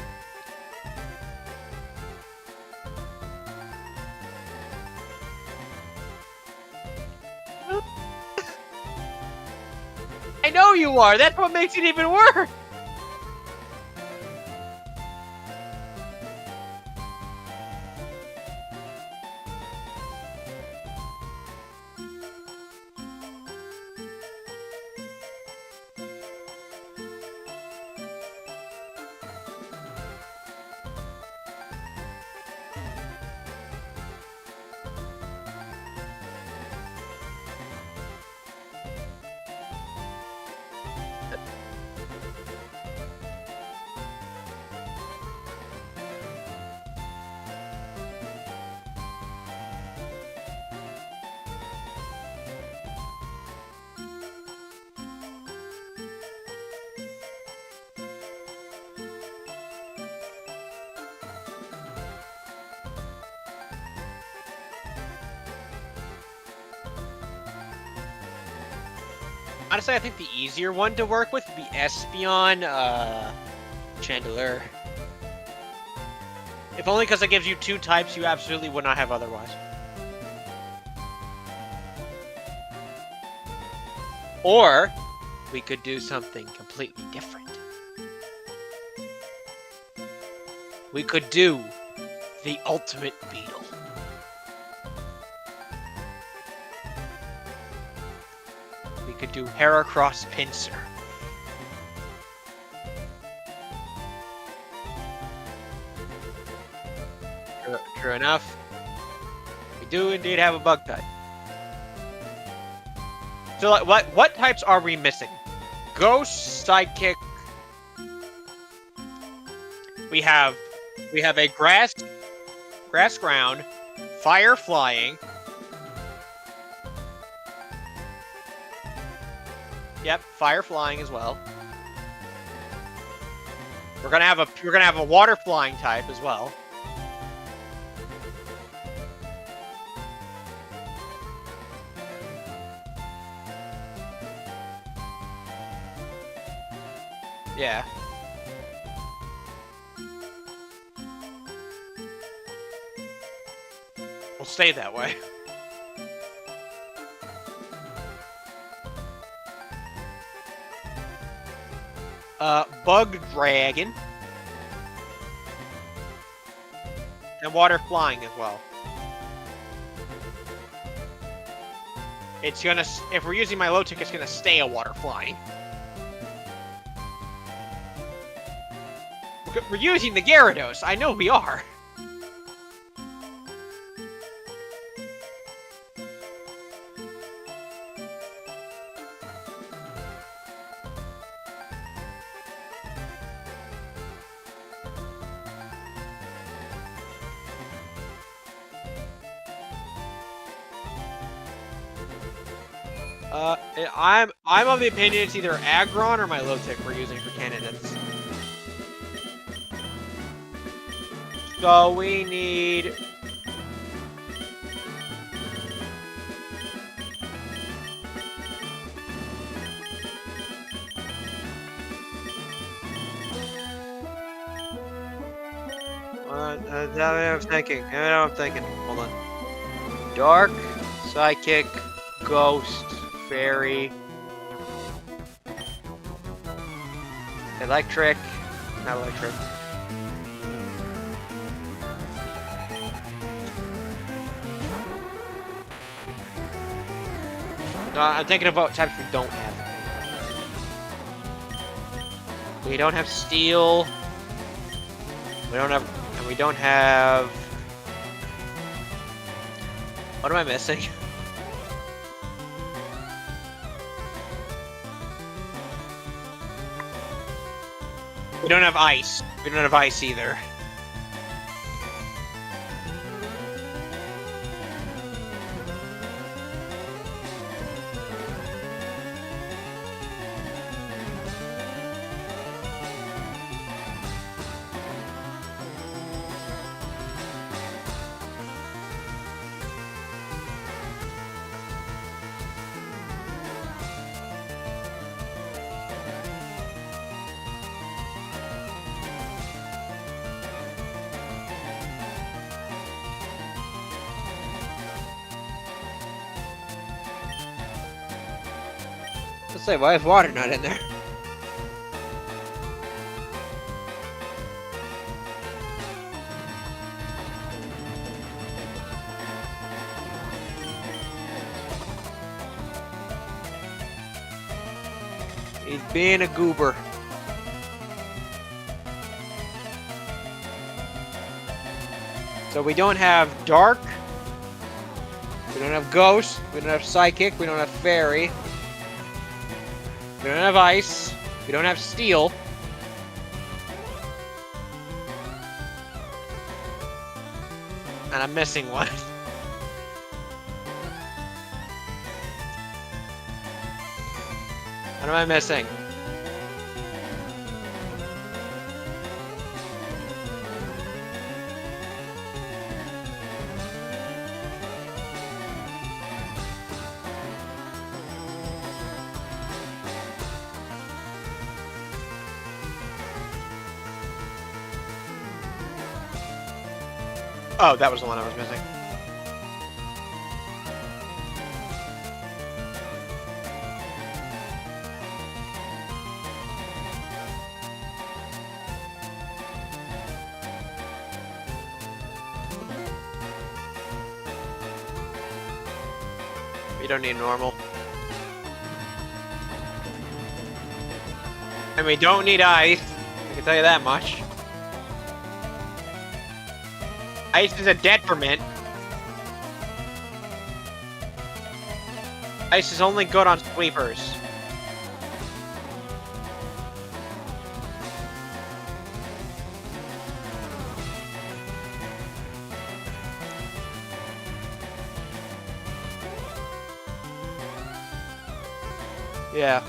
I know you are, that's what makes it even worse! Honestly, I think the easier one to work with would be Espeon, Chandelure. If only because it gives you 2 types you absolutely would not have otherwise. Or, we could do something completely different. We could do the ultimate beetle. We could do Heracross Pinsir. True enough. We do indeed have a bug type. So, like, what types are we missing? Ghost, Sidekick. We have a grass ground, fire flying. Yep, fire flying as well. We're gonna have a water flying type as well. Yeah. We'll stay that way. Bug Dragon. And water flying as well. It's gonna, if we're using my low tick, it's gonna stay a water flying. We're using the Gyarados. I know we are. I'm of the opinion it's either Aggron or my low tick we're using for candidates. So we need... That's what I'm thinking. I'm thinking. Hold on. Dark, Psychic, Ghost, Fairy, Electric, not Electric. I'm thinking about types we don't have. We don't have Steel. We don't have... And we don't have... What am I missing? We don't have Ice. We don't have Ice either. Let's say, why is water not in there? He's being a goober. So we don't have Dark. We don't have Ghost. We don't have Psychic. We don't have Fairy. We don't have Ice. We don't have Steel. And I'm missing one. What am I missing? Oh, that was the one I was missing. You don't need normal. And we don't need ice. I can tell you that much. Ice is a detriment. Ice is only good on sweepers. Yeah.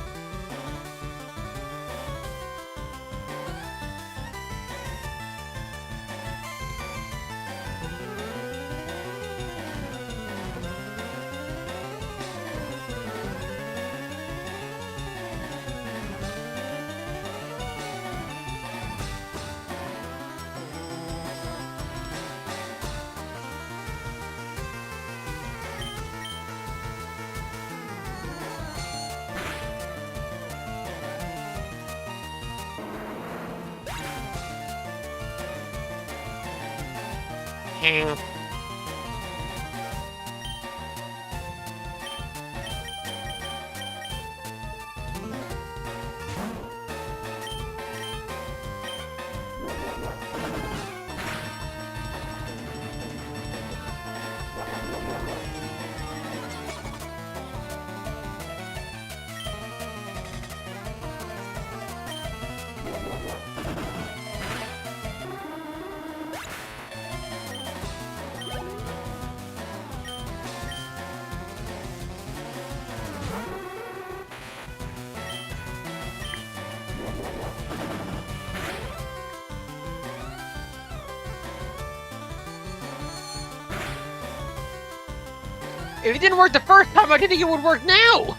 If it didn't work the first time, I didn't think it would work now!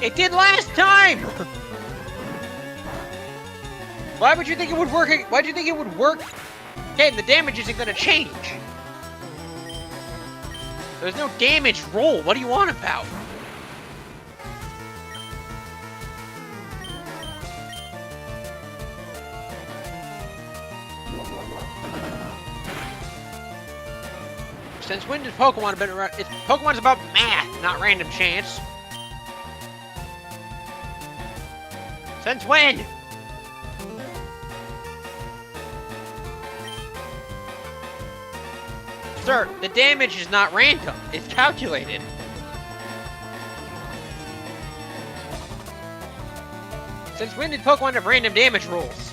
It did last time! Why would you think it would work? Why'd you think it would work? Okay, the damage isn't gonna change. There's no damage roll. What do you want about? Since when does Pokemon have been around? Pokemon's about math, not random chance. Since when? Sir, the damage is not random. It's calculated. Since when did Pokemon have random damage rules?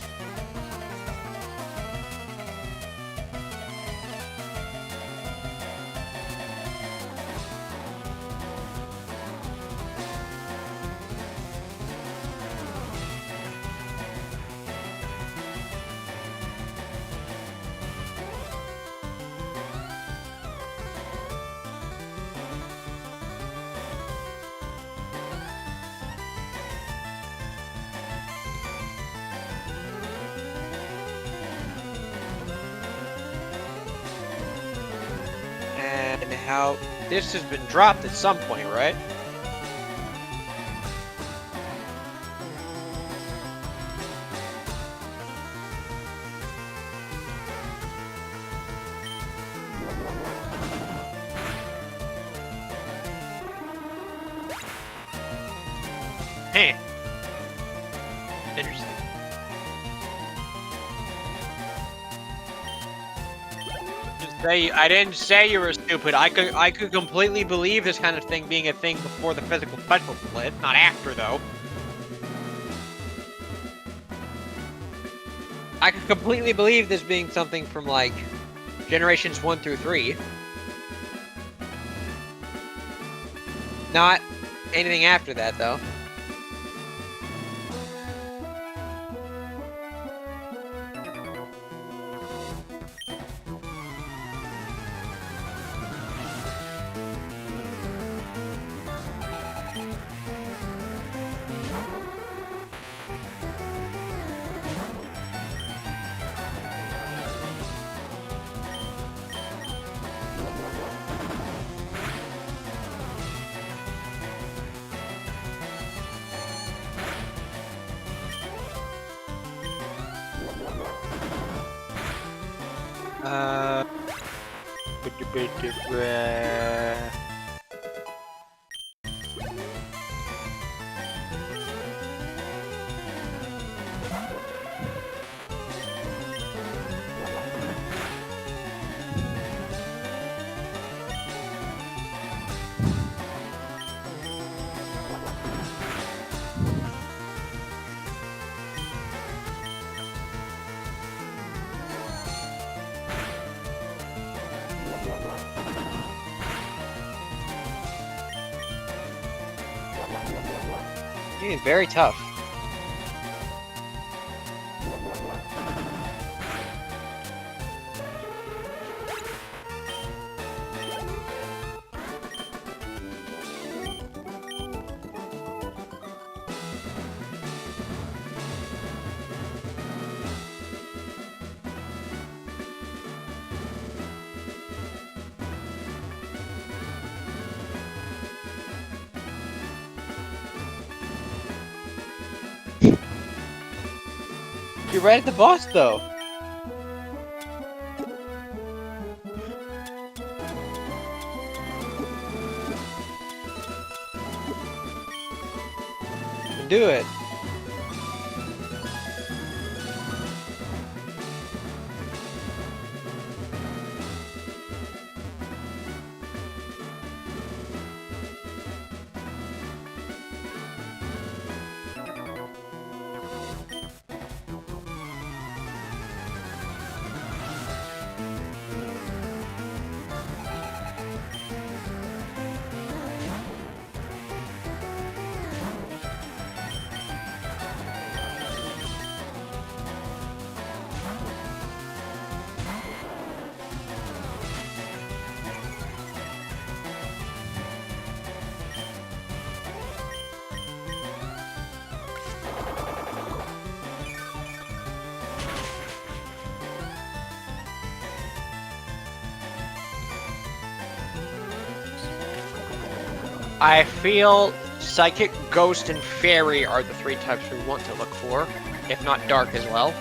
And how this has been dropped at some point, right? Hey. Interesting. I didn't say you were stupid. I could completely believe this kind of thing being a thing before the physical touch was split, not after though. I could completely believe this being something from like generations 1 through 3. Not anything after that though. Uh. It's very tough. You're right at the boss, though. Do it. I feel Psychic, Ghost, and Fairy are the 3 types we want to look for, if not Dark as well.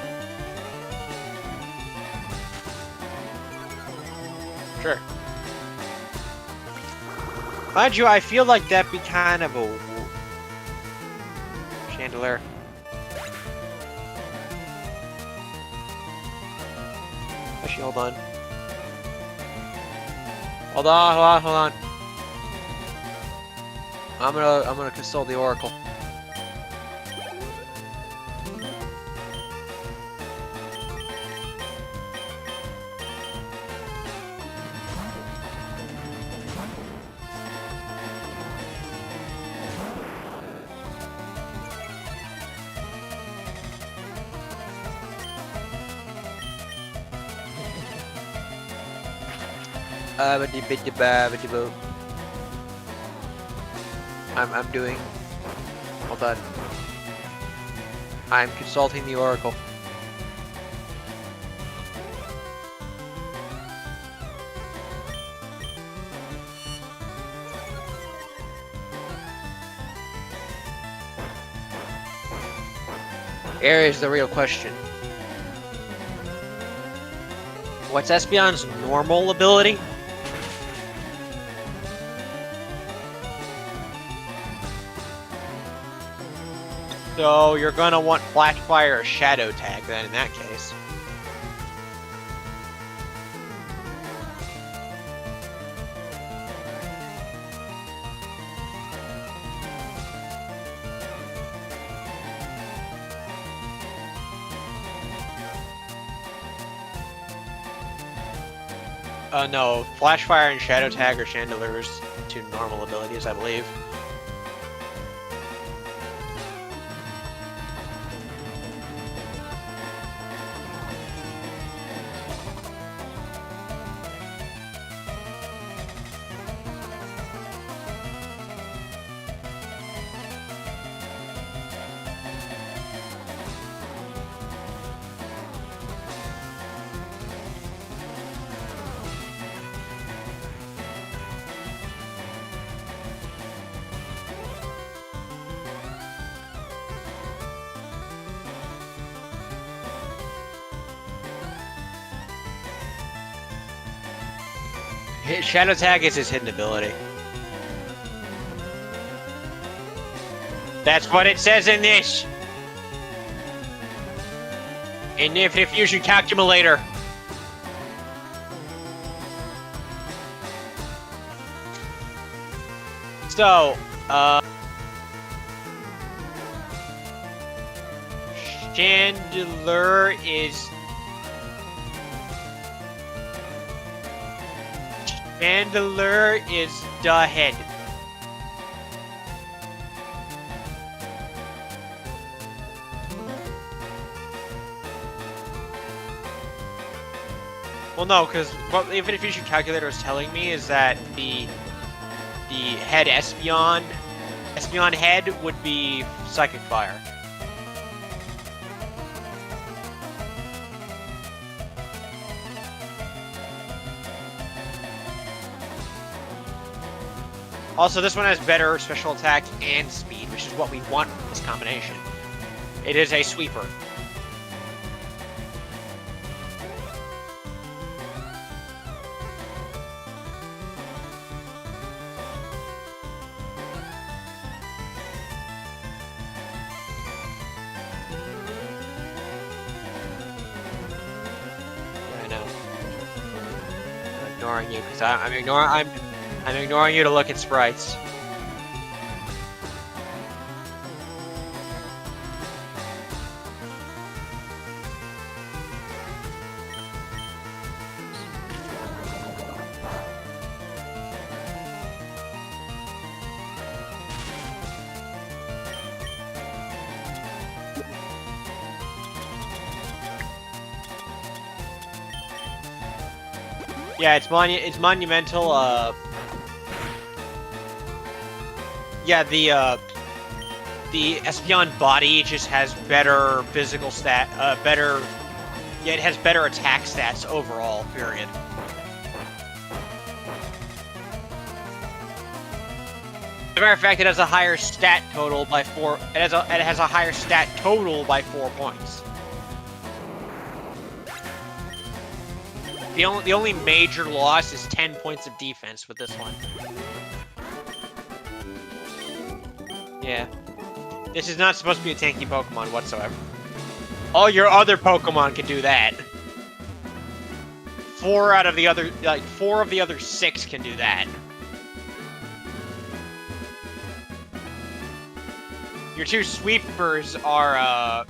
Sure. Mind you, I feel like that'd be kind of a... Chandelier. Actually, hold on. Hold on. I'm gonna consult the Oracle. I'm doing. Hold on. I'm consulting the Oracle. Here is the real question. What's Espeon's normal ability? So you're gonna want Flash Fire or Shadow Tag then in that case. No, Flash Fire and Shadow Tag are Chandelier's 2 normal abilities, I believe. Shadow Tag is his hidden ability. That's what it says in this. In Infinite Fusion Calculator. So, Chandler is the head. Well, no, because what the Infinite Fusion Calculator is telling me is that the head Espeon head would be Psychic Fire. Also, this one has better special attack and speed, which is what we want from this combination. It is a sweeper. I know. I'm ignoring you because I'm ignoring you to look at sprites. Yeah, it's monumental. Yeah, the Espeon body just has better physical stat, yeah, it has better attack stats overall, period. As a matter of fact, it has a higher stat total by 4, it has a higher stat total by 4 points. The only major loss is 10 points of defense with this one. Yeah. This is not supposed to be a tanky Pokemon whatsoever. All your other Pokemon can do that. 4 of the other 6 can do that. Your 2 sweepers are, I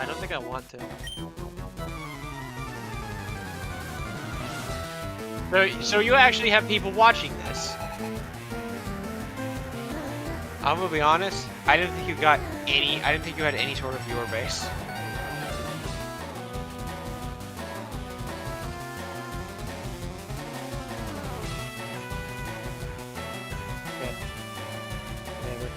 don't think I want to. So you actually have people watching this. I'm gonna be honest. I didn't think you had any sort of viewer base. Okay. Whatever.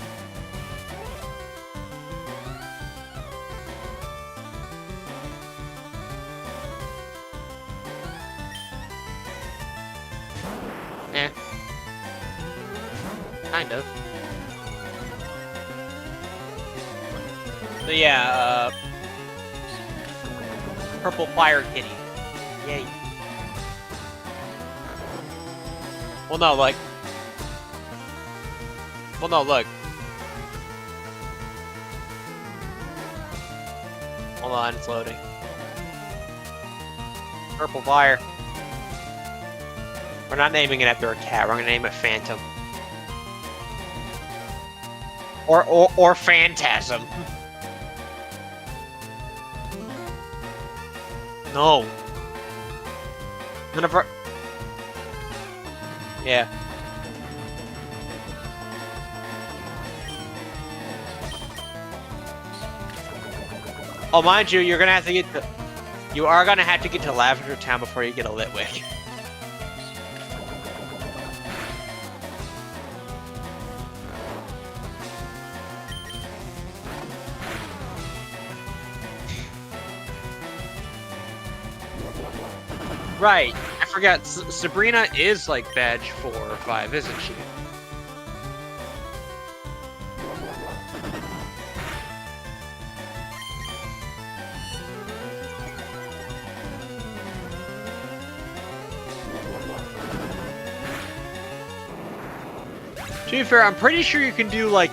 Eh. Kind of. So yeah, Purple Fire Kitty. Yay. Well, no, look. Hold on, it's loading. Purple Fire. We're not naming it after a cat, we're gonna name it Phantom. Or Phantasm. No. None of our... Yeah. Oh, mind you, you're gonna have to get to... You are gonna have to get to Lavender Town before you get a Litwick. Right, I forgot. Sabrina is like badge 4 or 5, isn't she? To be fair, I'm pretty sure you can do, like...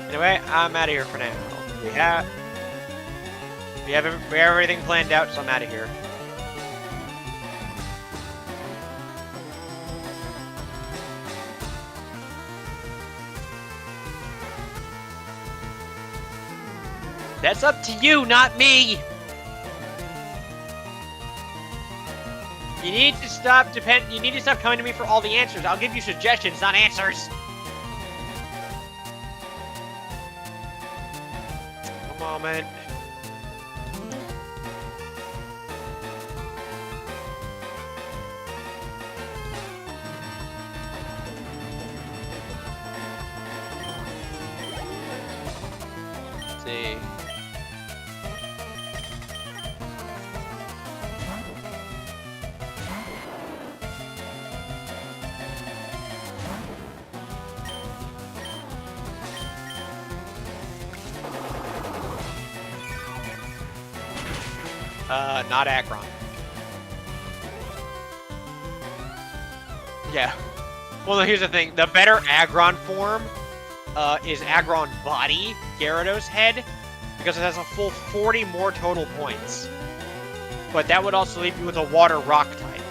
Anyway, I'm out of here for now. We have everything planned out, so I'm out of here. That's up to you, not me! You need to stop coming to me for all the answers. I'll give you suggestions, not answers. Come on, man. Let's see. Not Aggron. Yeah. Well, no, here's the thing. The better Aggron form is Aggron Body, Gyarados head, because it has a full 40 more total points. But that would also leave you with a Water Rock type.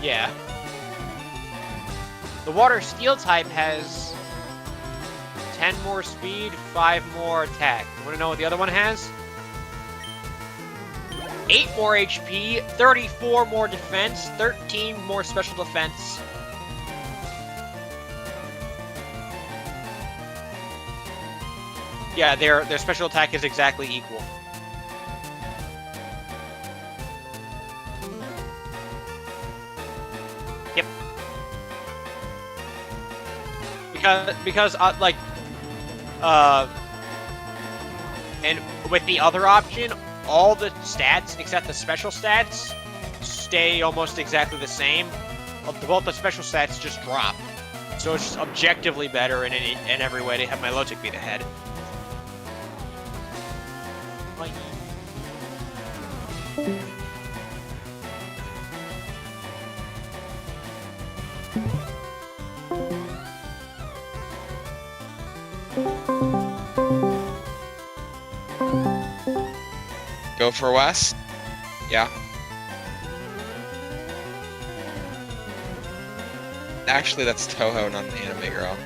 Yeah. The Water Steel type has 10 more speed, 5 more attack. You want to know what the other one has? 8 more HP, 34 more defense, 13 more special defense. Yeah, their special attack is exactly equal. Yep. Because like and with the other option, all the stats except the special stats stay almost exactly the same. Both the special stats just drop, so it's just objectively better in every way to have my Milotic be the head. Bye. Go for West? Yeah. Actually, that's Toho, not an anime girl.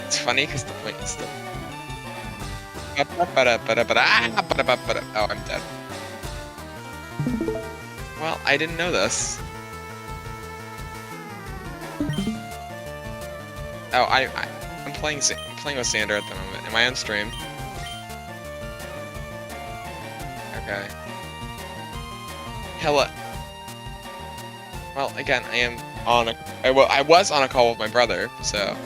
It's funny because the point is still. Oh, I'm dead. Well, I didn't know this. Oh, I'm playing with Sander at the moment. Am I on stream? Okay. Hello. Well, again, I am on a. I was on a call with my brother, so.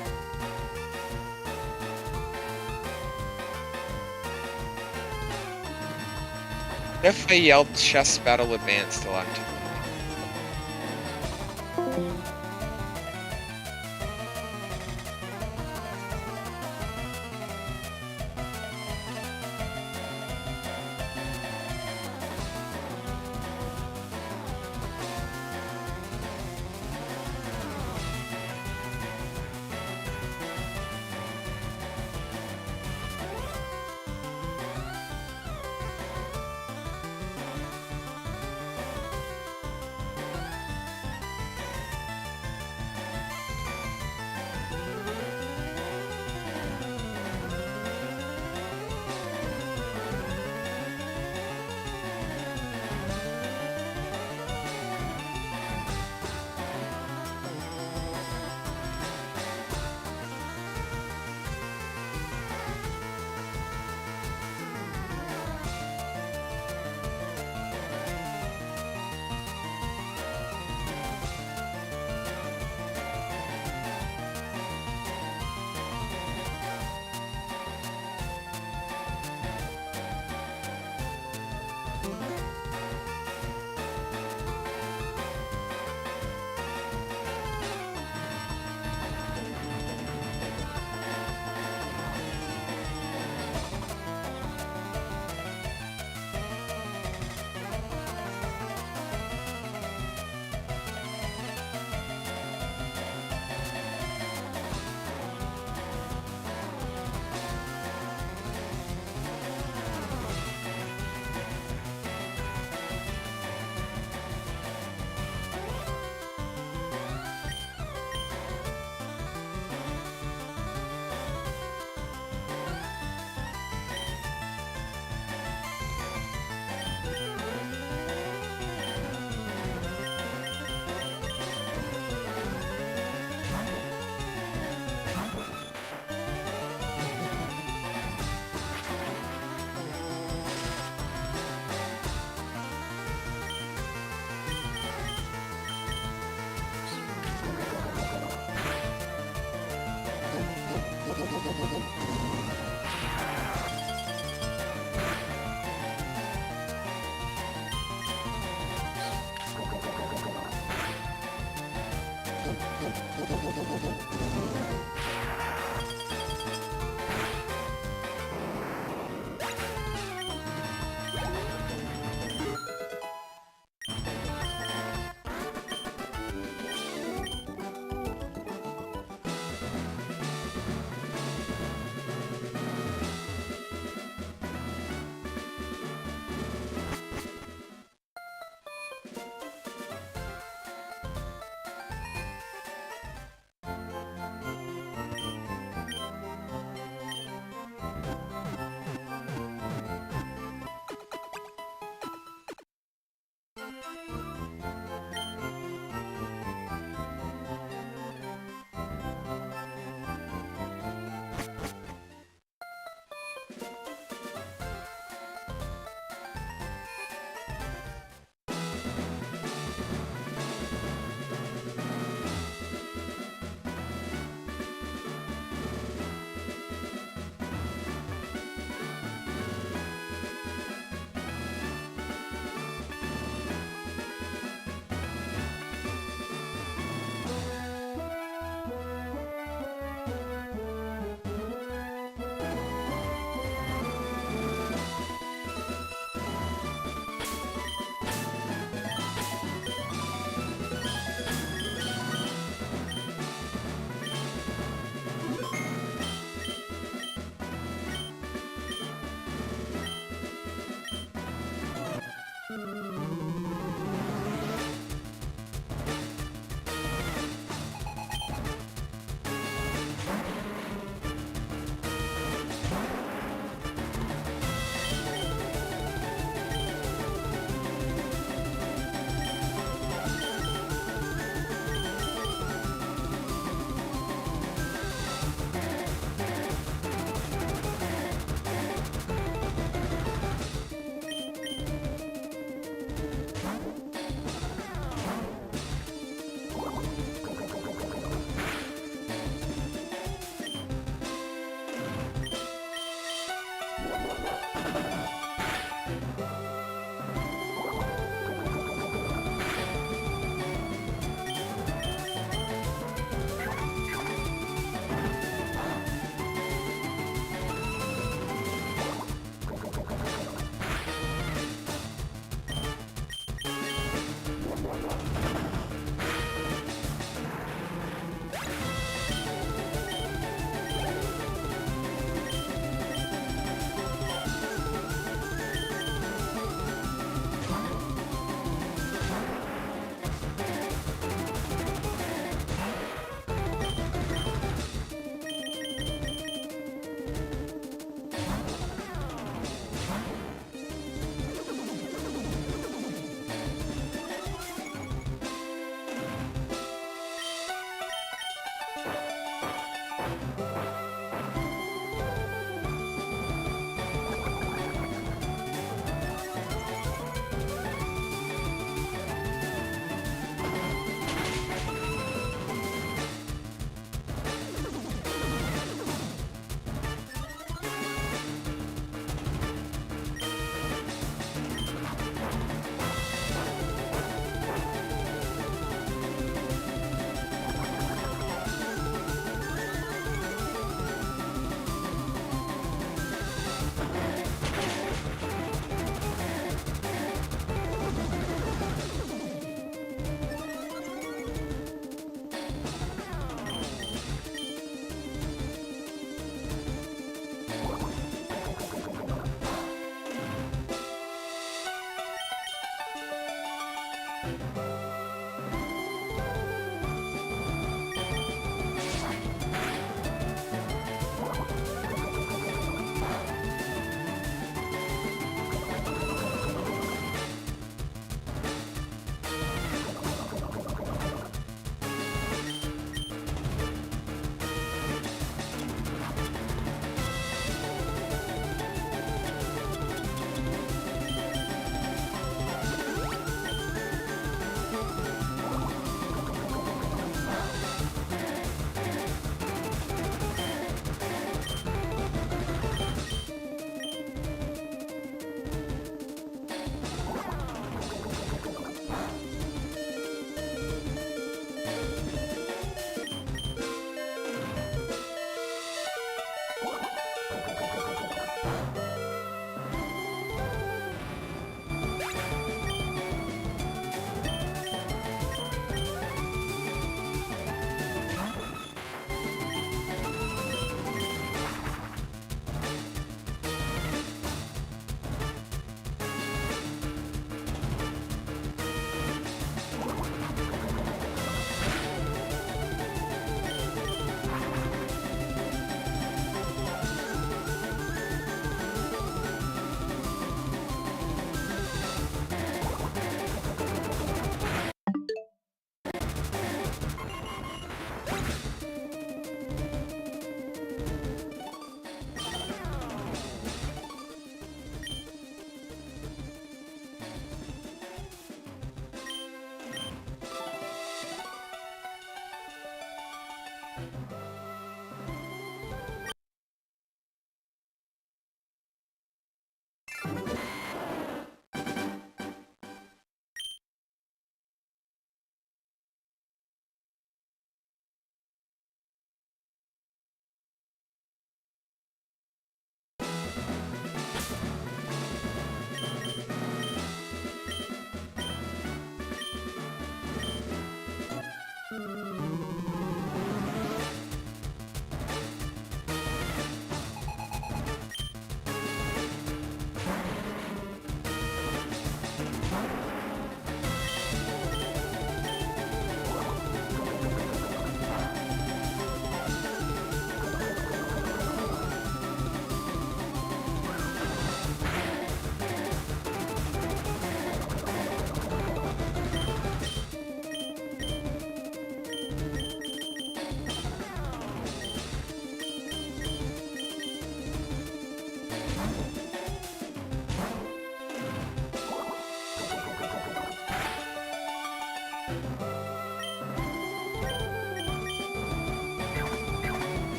If I yelled chess battle advanced a lot.